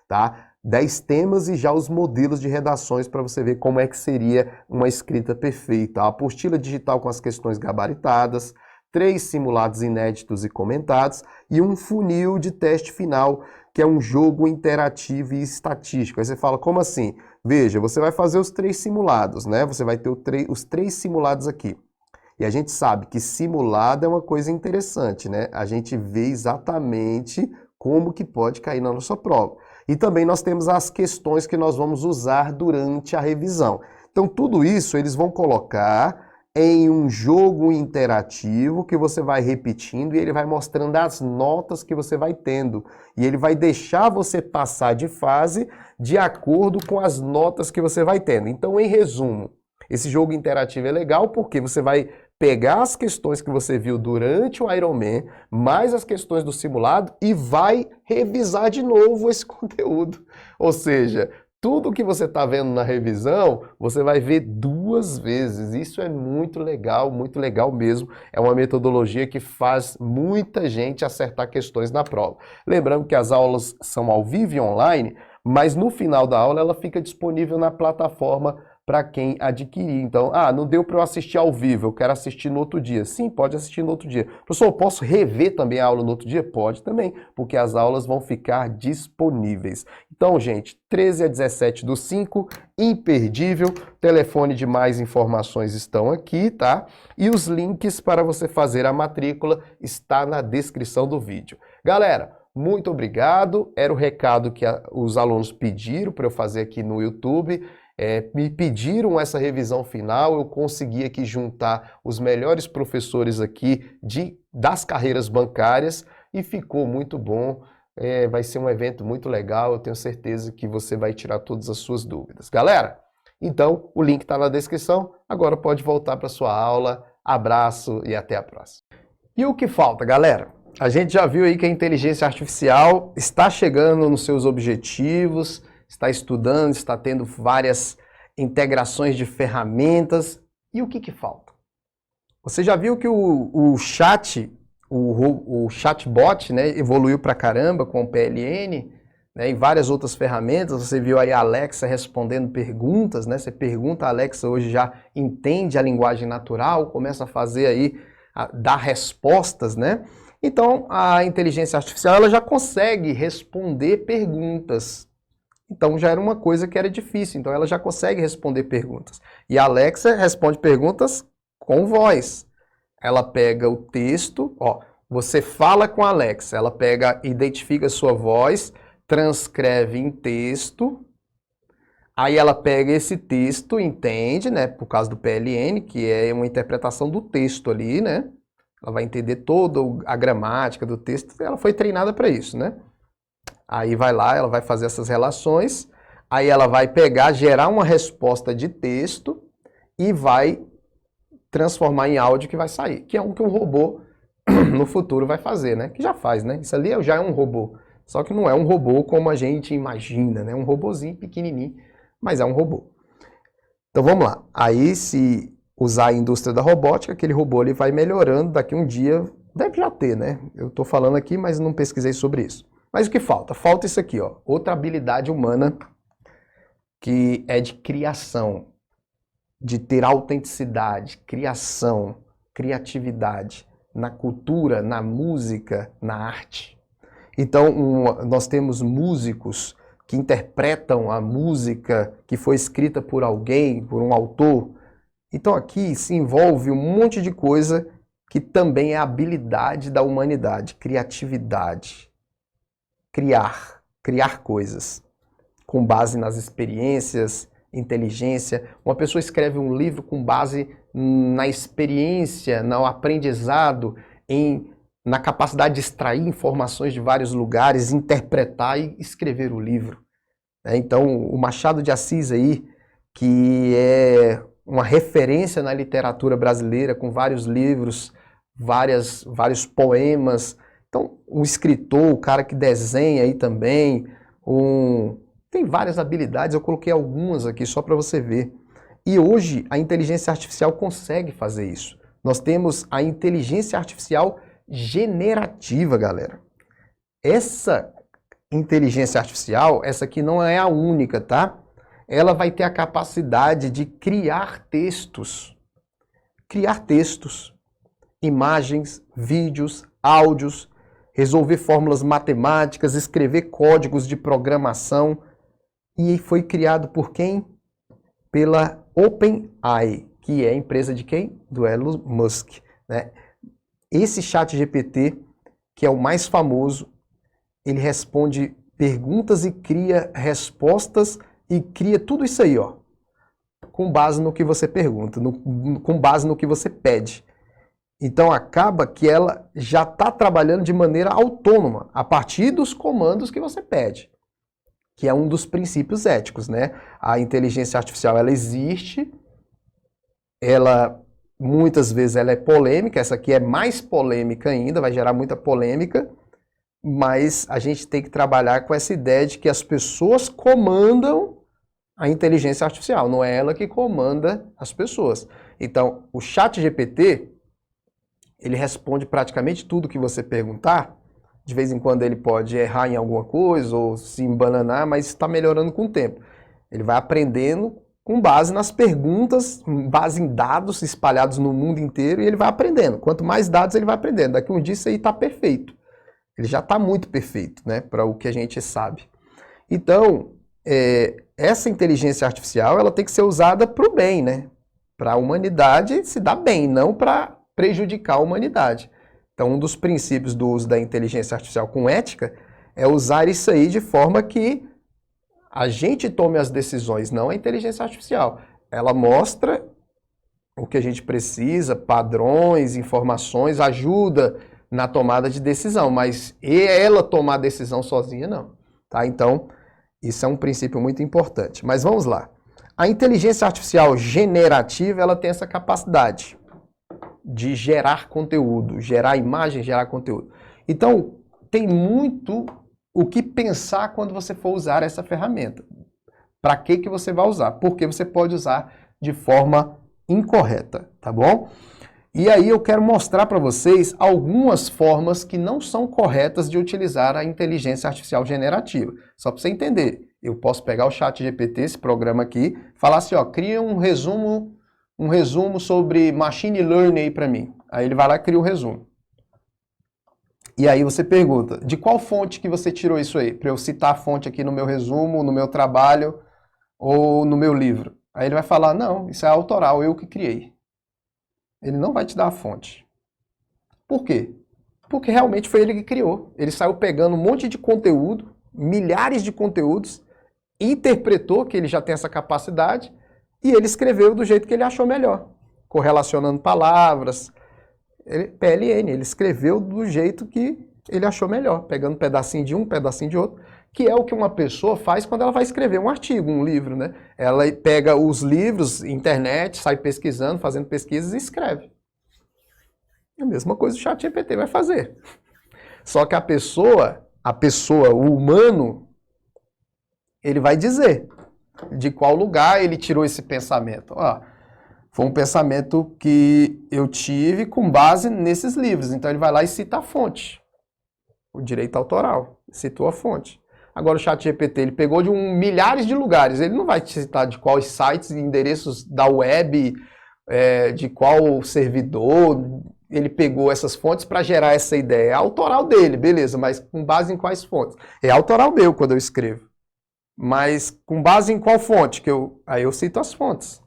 A: tá? 10 temas e já os modelos de redações para você ver como é que seria uma escrita perfeita. A apostila digital com as questões gabaritadas, 3 simulados inéditos e comentados e um funil de teste final, que é um jogo interativo e estatístico. Aí você fala, como assim? Veja, você vai fazer os 3 simulados, né? Você vai ter os 3 simulados aqui. E a gente sabe que simulado é uma coisa interessante, né? A gente vê exatamente como que pode cair na nossa prova. E também nós temos as questões que nós vamos usar durante a revisão. Então tudo isso eles vão colocar em um jogo interativo que você vai repetindo e ele vai mostrando as notas que você vai tendo. E ele vai deixar você passar de fase de acordo com as notas que você vai tendo. Então, em resumo, esse jogo interativo é legal porque você vai pegar as questões que você viu durante o Ironman, mais as questões do simulado e vai revisar de novo esse conteúdo. Ou seja, tudo que você está vendo na revisão, você vai ver 2 vezes. Isso é muito legal mesmo. É uma metodologia que faz muita gente acertar questões na prova. Lembrando que as aulas são ao vivo e online, mas no final da aula ela fica disponível na plataforma para quem adquirir. Então, não deu para eu assistir ao vivo, eu quero assistir no outro dia. Sim, pode assistir no outro dia. Professor, eu posso rever também a aula no outro dia? Pode também, porque as aulas vão ficar disponíveis. Então, gente, 13 a 17/5, imperdível. Telefone de mais informações estão aqui, tá? E os links para você fazer a matrícula está na descrição do vídeo. Galera, muito obrigado. Era o recado que os alunos pediram para eu fazer aqui no YouTube. Me pediram essa revisão final, eu consegui aqui juntar os melhores professores aqui das carreiras bancárias e ficou muito bom. Vai ser um evento muito legal, eu tenho certeza que você vai tirar todas as suas dúvidas. Galera, então o link está na descrição, agora pode voltar para sua aula. Abraço e até a próxima. E o que falta, galera? A gente já viu aí que a inteligência artificial está chegando nos seus objetivos, está estudando, está tendo várias integrações de ferramentas. E o que falta? Você já viu que o chatbot, né, evoluiu pra caramba com o PLN, né, e várias outras ferramentas. Você viu aí a Alexa respondendo perguntas, né? Você pergunta, a Alexa hoje já entende a linguagem natural, começa a fazer aí, dar respostas, né? Então, a inteligência artificial ela já consegue responder perguntas. Então, já era uma coisa que era difícil. Então, ela já consegue responder perguntas. E a Alexa responde perguntas com voz. Ela pega o texto, ó, você fala com a Alexa, ela pega, identifica a sua voz, transcreve em texto, aí ela pega esse texto, entende, né, por causa do PLN, que é uma interpretação do texto ali, né? Ela vai entender toda a gramática do texto, ela foi treinada para isso, né? Aí vai lá, ela vai fazer essas relações, aí ela vai pegar, gerar uma resposta de texto e vai transformar em áudio que vai sair, que é um que um robô no futuro vai fazer, né? Que já faz, né? Isso ali já é um robô, só que não é um robô como a gente imagina, né? Um robozinho pequenininho, mas é um robô. Então vamos lá. Aí se usar a indústria da robótica, aquele robô ele vai melhorando, daqui um dia deve já ter, né? Eu estou falando aqui, mas não pesquisei sobre isso. Mas o que falta? Falta isso aqui, ó. Outra habilidade humana que é de criação, de ter autenticidade, criação, criatividade na cultura, na música, na arte. Então, nós temos músicos que interpretam a música que foi escrita por alguém, por um autor. Então aqui se envolve um monte de coisa que também é habilidade da humanidade, criatividade, criar coisas com base nas experiências, inteligência. Uma pessoa escreve um livro com base na experiência, no aprendizado, na capacidade de extrair informações de vários lugares, interpretar e escrever o livro. Então, o Machado de Assis aí, que é uma referência na literatura brasileira, com vários livros, vários poemas. Então, um escritor, o cara que desenha aí também, tem várias habilidades, eu coloquei algumas aqui só para você ver. E hoje a inteligência artificial consegue fazer isso. Nós temos a inteligência artificial generativa, galera. Essa inteligência artificial, essa aqui não é a única, tá? Ela vai ter a capacidade de criar textos, imagens, vídeos, áudios, resolver fórmulas matemáticas, escrever códigos de programação. E foi criado por quem? Pela OpenAI, que é a empresa de quem? Do Elon Musk, né? Esse ChatGPT, que é o mais famoso, ele responde perguntas e cria respostas e cria tudo isso aí, ó, com base no que você pergunta, com base no que você pede. Então acaba que ela já está trabalhando de maneira autônoma, a partir dos comandos que você pede, que é um dos princípios éticos, né? A inteligência artificial, ela existe, muitas vezes ela é polêmica, essa aqui é mais polêmica ainda, vai gerar muita polêmica, mas a gente tem que trabalhar com essa ideia de que as pessoas comandam a inteligência artificial, não é ela que comanda as pessoas. Então, o ChatGPT, ele responde praticamente tudo que você perguntar. De vez em quando ele pode errar em alguma coisa ou se embananar, mas está melhorando com o tempo. Ele vai aprendendo com base nas perguntas, base em dados espalhados no mundo inteiro, e ele vai aprendendo. Quanto mais dados ele vai aprendendo. Daqui um dia isso aí está perfeito. Ele já está muito perfeito, né, para o que a gente sabe. Então, essa inteligência artificial ela tem que ser usada para o bem, né? Para a humanidade se dar bem, não para prejudicar a humanidade. Então, um dos princípios do uso da inteligência artificial com ética é usar isso aí de forma que A gente tome as decisões, não a inteligência artificial. Ela mostra o que a gente precisa, padrões, informações, ajuda na tomada de decisão, mas ela tomar a decisão sozinha, não. Tá? Então, isso é um princípio muito importante. Mas vamos lá. A inteligência artificial generativa, ela tem essa capacidade de gerar conteúdo, gerar imagem, gerar conteúdo. Então, tem muito o que pensar quando você for usar essa ferramenta. Para que você vai usar? Porque você pode usar de forma incorreta, tá bom? E aí eu quero mostrar para vocês algumas formas que não são corretas de utilizar a inteligência artificial generativa. Só para você entender, eu posso pegar o ChatGPT, esse programa aqui, falar assim, ó, cria um resumo sobre machine learning aí para mim. Aí ele vai lá e cria o resumo. E aí você pergunta, de qual fonte que você tirou isso aí? Para eu citar a fonte aqui no meu resumo, no meu trabalho ou no meu livro. Aí ele vai falar, não, isso é autoral, eu que criei. Ele não vai te dar a fonte. Por quê? Porque realmente foi ele que criou. Ele saiu pegando um monte de conteúdo, milhares de conteúdos, interpretou que ele já tem essa capacidade e ele escreveu do jeito que ele achou melhor. Correlacionando palavras, PLN, ele escreveu do jeito que ele achou melhor, pegando um pedacinho de um, pedacinho de outro, que é o que uma pessoa faz quando ela vai escrever um artigo, um livro, né? Ela pega os livros, internet, sai pesquisando, fazendo pesquisas e escreve. A mesma coisa o ChatGPT vai fazer. Só que a pessoa, o humano, ele vai dizer de qual lugar ele tirou esse pensamento. Ó, foi um pensamento que eu tive com base nesses livros. Então ele vai lá e cita a fonte. O direito autoral. Citou a fonte. Agora o ChatGPT, ele pegou de milhares de lugares. Ele não vai te citar de quais sites e endereços da web, de qual servidor. Ele pegou essas fontes para gerar essa ideia. É autoral dele, beleza, mas com base em quais fontes? É autoral meu quando eu escrevo. Mas com base em qual fonte? Aí eu cito as fontes.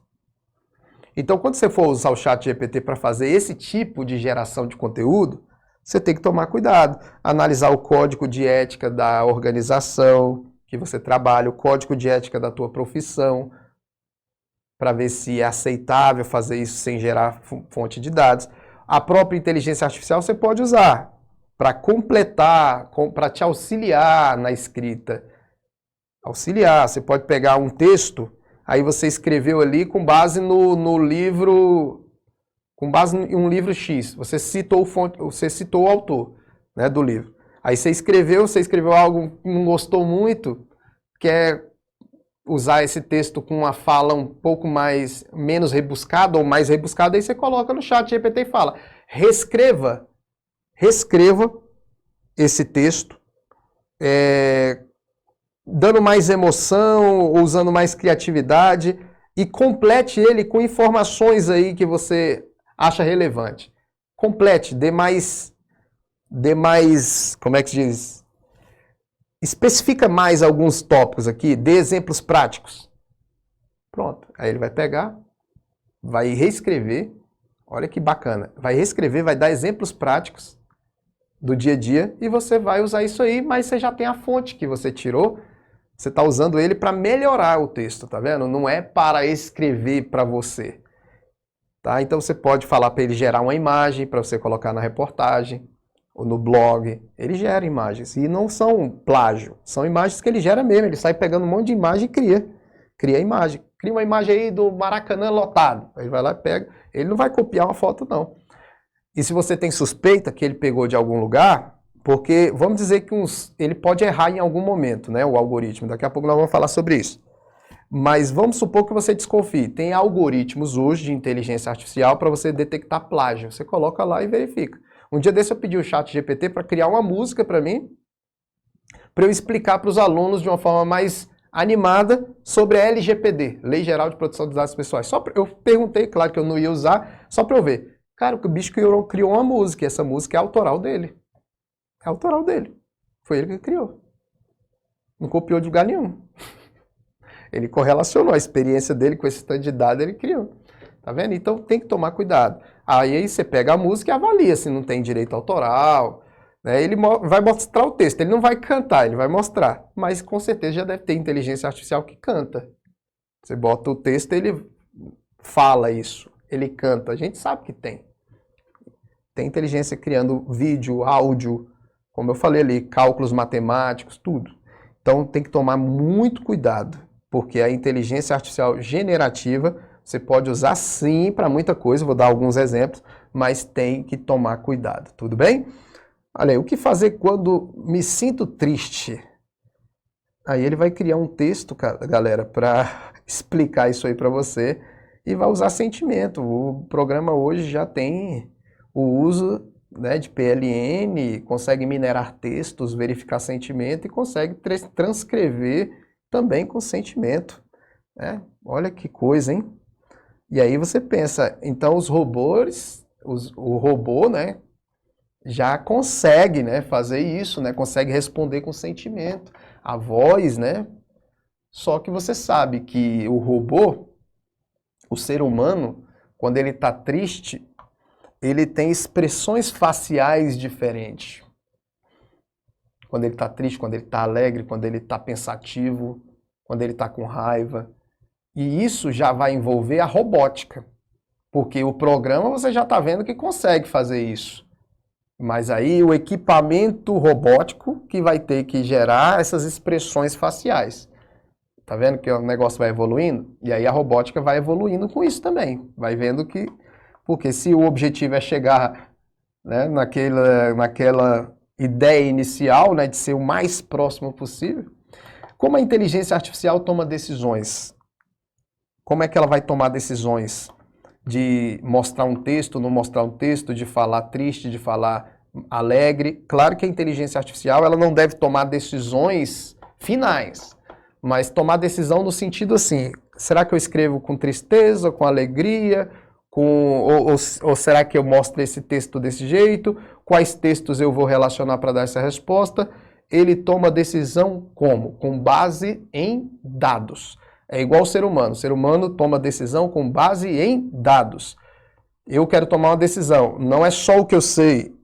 A: Então, quando você for usar o ChatGPT para fazer esse tipo de geração de conteúdo, você tem que tomar cuidado. Analisar o código de ética da organização que você trabalha, o código de ética da tua profissão, para ver se é aceitável fazer isso sem gerar fonte de dados. A própria inteligência artificial você pode usar para completar, para te auxiliar na escrita. Auxiliar, você pode pegar um texto, aí você escreveu ali com base no livro, com base em um livro X. Você citou o autor, né, do livro. Aí você escreveu algo que não gostou muito, quer usar esse texto com uma fala um pouco menos rebuscada ou mais rebuscada, aí você coloca no ChatGPT e fala, reescreva esse texto, dando mais emoção, usando mais criatividade e complete ele com informações aí que você acha relevante. Complete, dê mais, como é que se diz? Especifica mais alguns tópicos aqui, dê exemplos práticos. Pronto, aí ele vai pegar, vai reescrever, olha que bacana, vai reescrever, vai dar exemplos práticos do dia a dia e você vai usar isso aí, mas você já tem a fonte que você tirou, você está usando ele para melhorar o texto, tá vendo? Não é para escrever para você. Tá? Então você pode falar para ele gerar uma imagem para você colocar na reportagem ou no blog. Ele gera imagens e não são plágio, são imagens que ele gera mesmo. Ele sai pegando um monte de imagem e cria imagem. Cria uma imagem aí do Maracanã lotado. Aí ele vai lá e pega. Ele não vai copiar uma foto não. E se você tem suspeita que ele pegou de algum lugar, porque vamos dizer que ele pode errar em algum momento, né, o algoritmo. Daqui a pouco nós vamos falar sobre isso. Mas vamos supor que você desconfie. Tem algoritmos hoje de inteligência artificial para você detectar plágio. Você coloca lá e verifica. Um dia desse eu pedi o ChatGPT para criar uma música para mim, para eu explicar para os alunos de uma forma mais animada sobre a LGPD, Lei Geral de Proteção dos Dados Pessoais. Eu perguntei, claro que eu não ia usar, só para eu ver. Cara, o bicho criou uma música, e essa música é autoral dele. É autoral dele. Foi ele que criou. Não copiou de lugar nenhum. Ele correlacionou a experiência dele com esse tanto de dados, ele criou. Tá vendo? Então tem que tomar cuidado. Aí você pega a música e avalia se não tem direito autoral, né? Ele vai mostrar o texto, ele não vai cantar, ele vai mostrar. Mas com certeza já deve ter inteligência artificial que canta. Você bota o texto, ele fala isso, ele canta. A gente sabe que tem. Tem inteligência criando vídeo, áudio, como eu falei ali, cálculos matemáticos, tudo. Então tem que tomar muito cuidado, porque a inteligência artificial generativa você pode usar sim para muita coisa, vou dar alguns exemplos, mas tem que tomar cuidado, tudo bem? Olha aí, o que fazer quando me sinto triste? Aí ele vai criar um texto, galera, para explicar isso aí para você e vai usar sentimento. O programa hoje já tem o uso, né, de PLN, consegue minerar textos, verificar sentimento e consegue transcrever também com sentimento, né? Olha que coisa, hein? E aí você pensa, então os robôs, o robô, né, já consegue, né, fazer isso, né, consegue responder com sentimento, a voz, né? Só que você sabe que o robô, o ser humano, quando ele está triste, ele tem expressões faciais diferentes. Quando ele está triste, quando ele está alegre, quando ele está pensativo, quando ele está com raiva. E isso já vai envolver a robótica. Porque o programa você já está vendo que consegue fazer isso. Mas aí o equipamento robótico que vai ter que gerar essas expressões faciais. Tá vendo que o negócio vai evoluindo? E aí a robótica vai evoluindo com isso também. Vai vendo que... Porque se o objetivo é chegar, né, naquela ideia inicial, né, de ser o mais próximo possível, como a inteligência artificial toma decisões? Como é que ela vai tomar decisões? De mostrar um texto, não mostrar um texto, de falar triste, de falar alegre. Claro que a inteligência artificial ela não deve tomar decisões finais, mas tomar decisão no sentido assim, será que eu escrevo com tristeza, com alegria, ou será que eu mostro esse texto desse jeito? Quais textos eu vou relacionar para dar essa resposta? Ele toma decisão como? Com base em dados. É igual o ser humano. O ser humano toma decisão com base em dados. Eu quero tomar uma decisão. Não é só o que eu sei.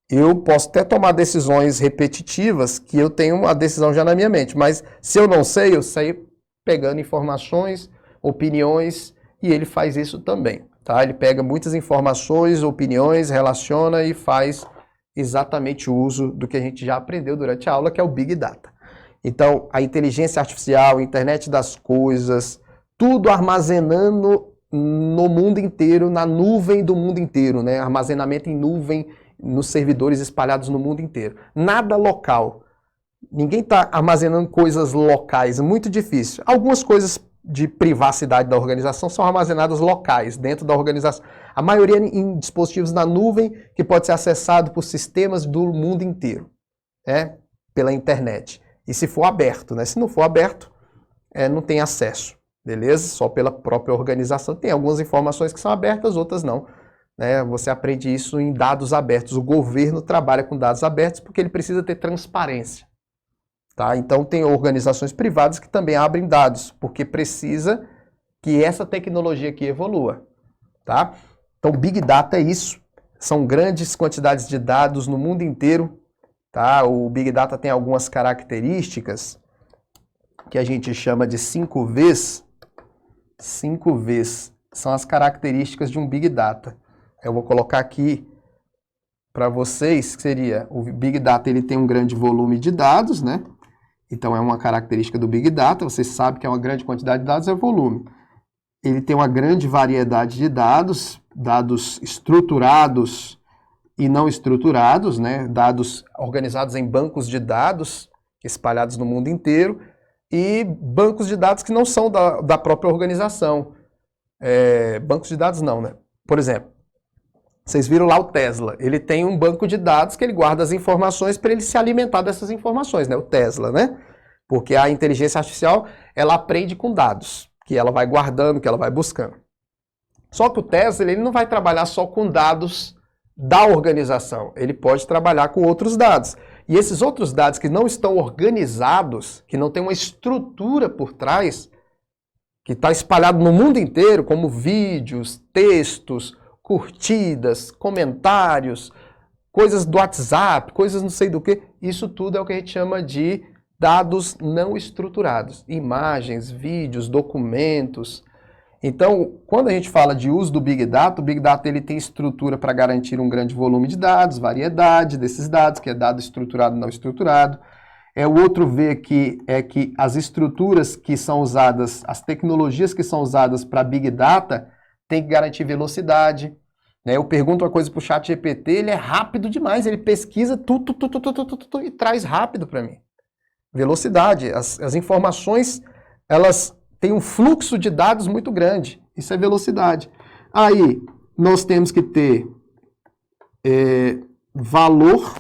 A: Eu posso até tomar decisões repetitivas que eu tenho uma decisão já na minha mente. Mas se eu não sei, eu saio pegando informações, opiniões, e ele faz isso também. Tá? Ele pega muitas informações, opiniões, relaciona e faz exatamente o uso do que a gente já aprendeu durante a aula, que é o Big Data. Então, a inteligência artificial, a internet das coisas, tudo armazenando no mundo inteiro, na nuvem do mundo inteiro, né? Armazenamento em nuvem nos servidores espalhados no mundo inteiro. Nada local. Ninguém está armazenando coisas locais, muito difícil. Algumas coisas de privacidade da organização são armazenadas locais, dentro da organização. A maioria em dispositivos na nuvem, que pode ser acessado por sistemas do mundo inteiro, né? Pela internet. E se for aberto, né? Se não for aberto, não tem acesso, beleza? Só pela própria organização. Tem algumas informações que são abertas, outras não, né? Você aprende isso em dados abertos. O governo trabalha com dados abertos porque ele precisa ter transparência, tá? Então tem organizações privadas que também abrem dados, porque precisa que essa tecnologia aqui evolua, tá? Então Big Data é isso. São grandes quantidades de dados no mundo inteiro. Tá? O Big Data tem algumas características que a gente chama de 5Vs. 5Vs são as características de um Big Data. Eu vou colocar aqui para vocês, que seria, o Big Data ele tem um grande volume de dados, né? Então é uma característica do Big Data, você sabe que é uma grande quantidade de dados, é o volume. Ele tem uma grande variedade de dados, dados estruturados e não estruturados, né? Dados organizados em bancos de dados espalhados no mundo inteiro e bancos de dados que não são da própria organização. Bancos de dados não, né? Por exemplo, vocês viram lá o Tesla, ele tem um banco de dados que ele guarda as informações para ele se alimentar dessas informações, né? O Tesla, né? Porque a inteligência artificial, ela aprende com dados, que ela vai guardando, que ela vai buscando. Só que o Tesla, ele não vai trabalhar só com dados da organização, ele pode trabalhar com outros dados. E esses outros dados que não estão organizados, que não tem uma estrutura por trás, que está espalhado no mundo inteiro, como vídeos, textos, curtidas, comentários, coisas do WhatsApp, coisas não sei do que. Isso tudo é o que a gente chama de dados não estruturados. Imagens, vídeos, documentos. Então, quando a gente fala de uso do Big Data, o Big Data ele tem estrutura para garantir um grande volume de dados, variedade desses dados, que é dado estruturado e não estruturado. O outro V aqui é que as estruturas que são usadas, as tecnologias que são usadas para Big Data, tem que garantir velocidade. Eu pergunto uma coisa para o ChatGPT, ele é rápido demais, ele pesquisa tudo e traz rápido para mim. Velocidade, as informações, elas têm um fluxo de dados muito grande, isso é velocidade. Aí, nós temos que ter valor,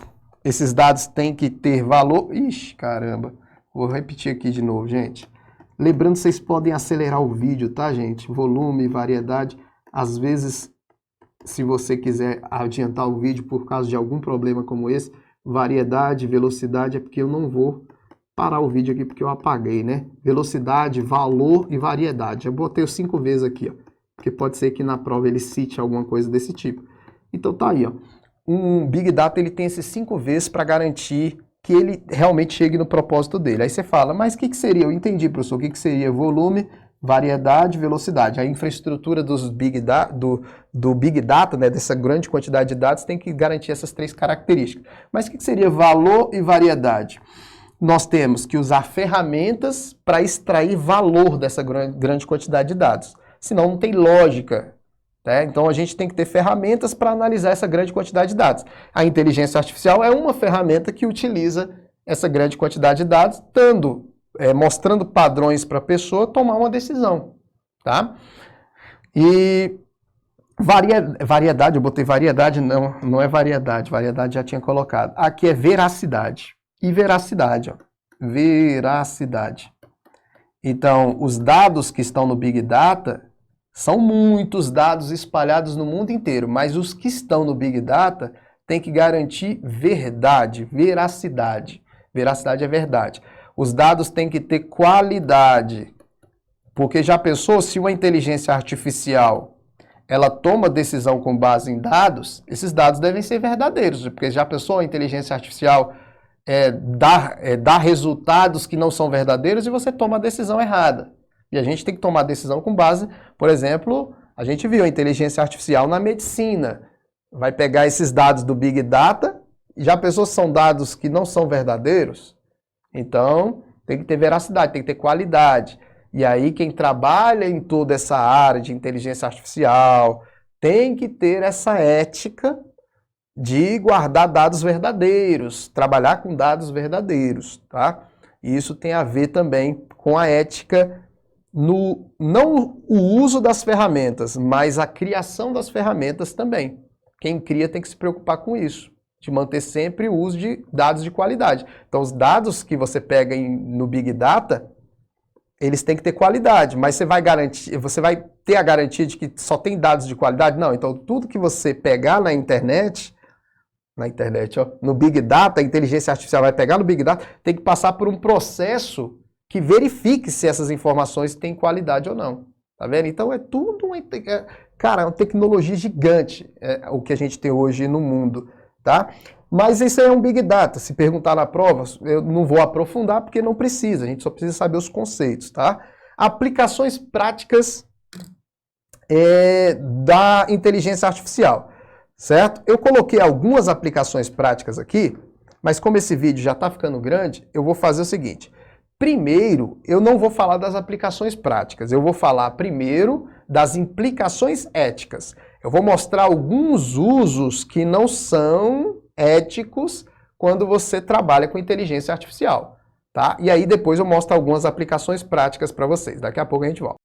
A: esses dados têm que ter valor. Ixi, caramba, vou repetir aqui de novo, gente. Lembrando, vocês podem acelerar o vídeo, tá, gente? Volume, variedade, às vezes... Se você quiser adiantar o vídeo por causa de algum problema como esse, variedade, velocidade, é porque eu não vou parar o vídeo aqui porque eu apaguei, né? Velocidade, valor e variedade. Eu botei os 5 vezes aqui, ó, porque pode ser que na prova ele cite alguma coisa desse tipo. Então tá aí, ó. Um Big Data ele tem esses 5 vezes para garantir que ele realmente chegue no propósito dele. Aí você fala, mas o que seria? Eu entendi, professor, o que seria volume, variedade, velocidade. A infraestrutura do Big Data, né, dessa grande quantidade de dados, tem que garantir essas 3 características. Mas o que seria valor e variedade? Nós temos que usar ferramentas para extrair valor dessa grande quantidade de dados. Senão não tem lógica. Tá? Então a gente tem que ter ferramentas para analisar essa grande quantidade de dados. A inteligência artificial é uma ferramenta que utiliza essa grande quantidade de dados, mostrando padrões para a pessoa tomar uma decisão, tá? E variedade, eu botei variedade, não é variedade já tinha colocado. Aqui é veracidade. E veracidade, ó, veracidade. Então, os dados que estão no Big Data são muitos dados espalhados no mundo inteiro, mas os que estão no Big Data têm que garantir verdade, veracidade. Veracidade é verdade. Os dados têm que ter qualidade, porque já pensou se uma inteligência artificial ela toma decisão com base em dados, esses dados devem ser verdadeiros, porque já pensou a inteligência artificial dá resultados que não são verdadeiros e você toma a decisão errada. E a gente tem que tomar a decisão com base, por exemplo, a gente viu a inteligência artificial na medicina, vai pegar esses dados do Big Data, e já pensou se são dados que não são verdadeiros? Então, tem que ter veracidade, tem que ter qualidade. E aí, quem trabalha em toda essa área de inteligência artificial tem que ter essa ética de guardar dados verdadeiros, trabalhar com dados verdadeiros, tá? E isso tem a ver também com a ética, não o uso das ferramentas, mas a criação das ferramentas também. Quem cria tem que se preocupar com isso, de manter sempre o uso de dados de qualidade. Então, os dados que você pega no Big Data, eles têm que ter qualidade, mas você vai ter a garantia de que só tem dados de qualidade? Não, então tudo que você pegar na internet, ó, no Big Data, a inteligência artificial vai pegar no Big Data, tem que passar por um processo que verifique se essas informações têm qualidade ou não. Tá vendo? Então é tudo uma tecnologia gigante, o que a gente tem hoje no mundo, tá? Mas isso aí é um Big Data. Se perguntar na prova, eu não vou aprofundar porque não precisa, a gente só precisa saber os conceitos, tá? Aplicações práticas da inteligência artificial, certo? Eu coloquei algumas aplicações práticas aqui, mas como esse vídeo já está ficando grande, eu vou fazer o seguinte. Primeiro, eu não vou falar das aplicações práticas, eu vou falar primeiro das implicações éticas. Eu vou mostrar alguns usos que não são éticos quando você trabalha com inteligência artificial, tá? E aí depois eu mostro algumas aplicações práticas para vocês. Daqui a pouco a gente volta.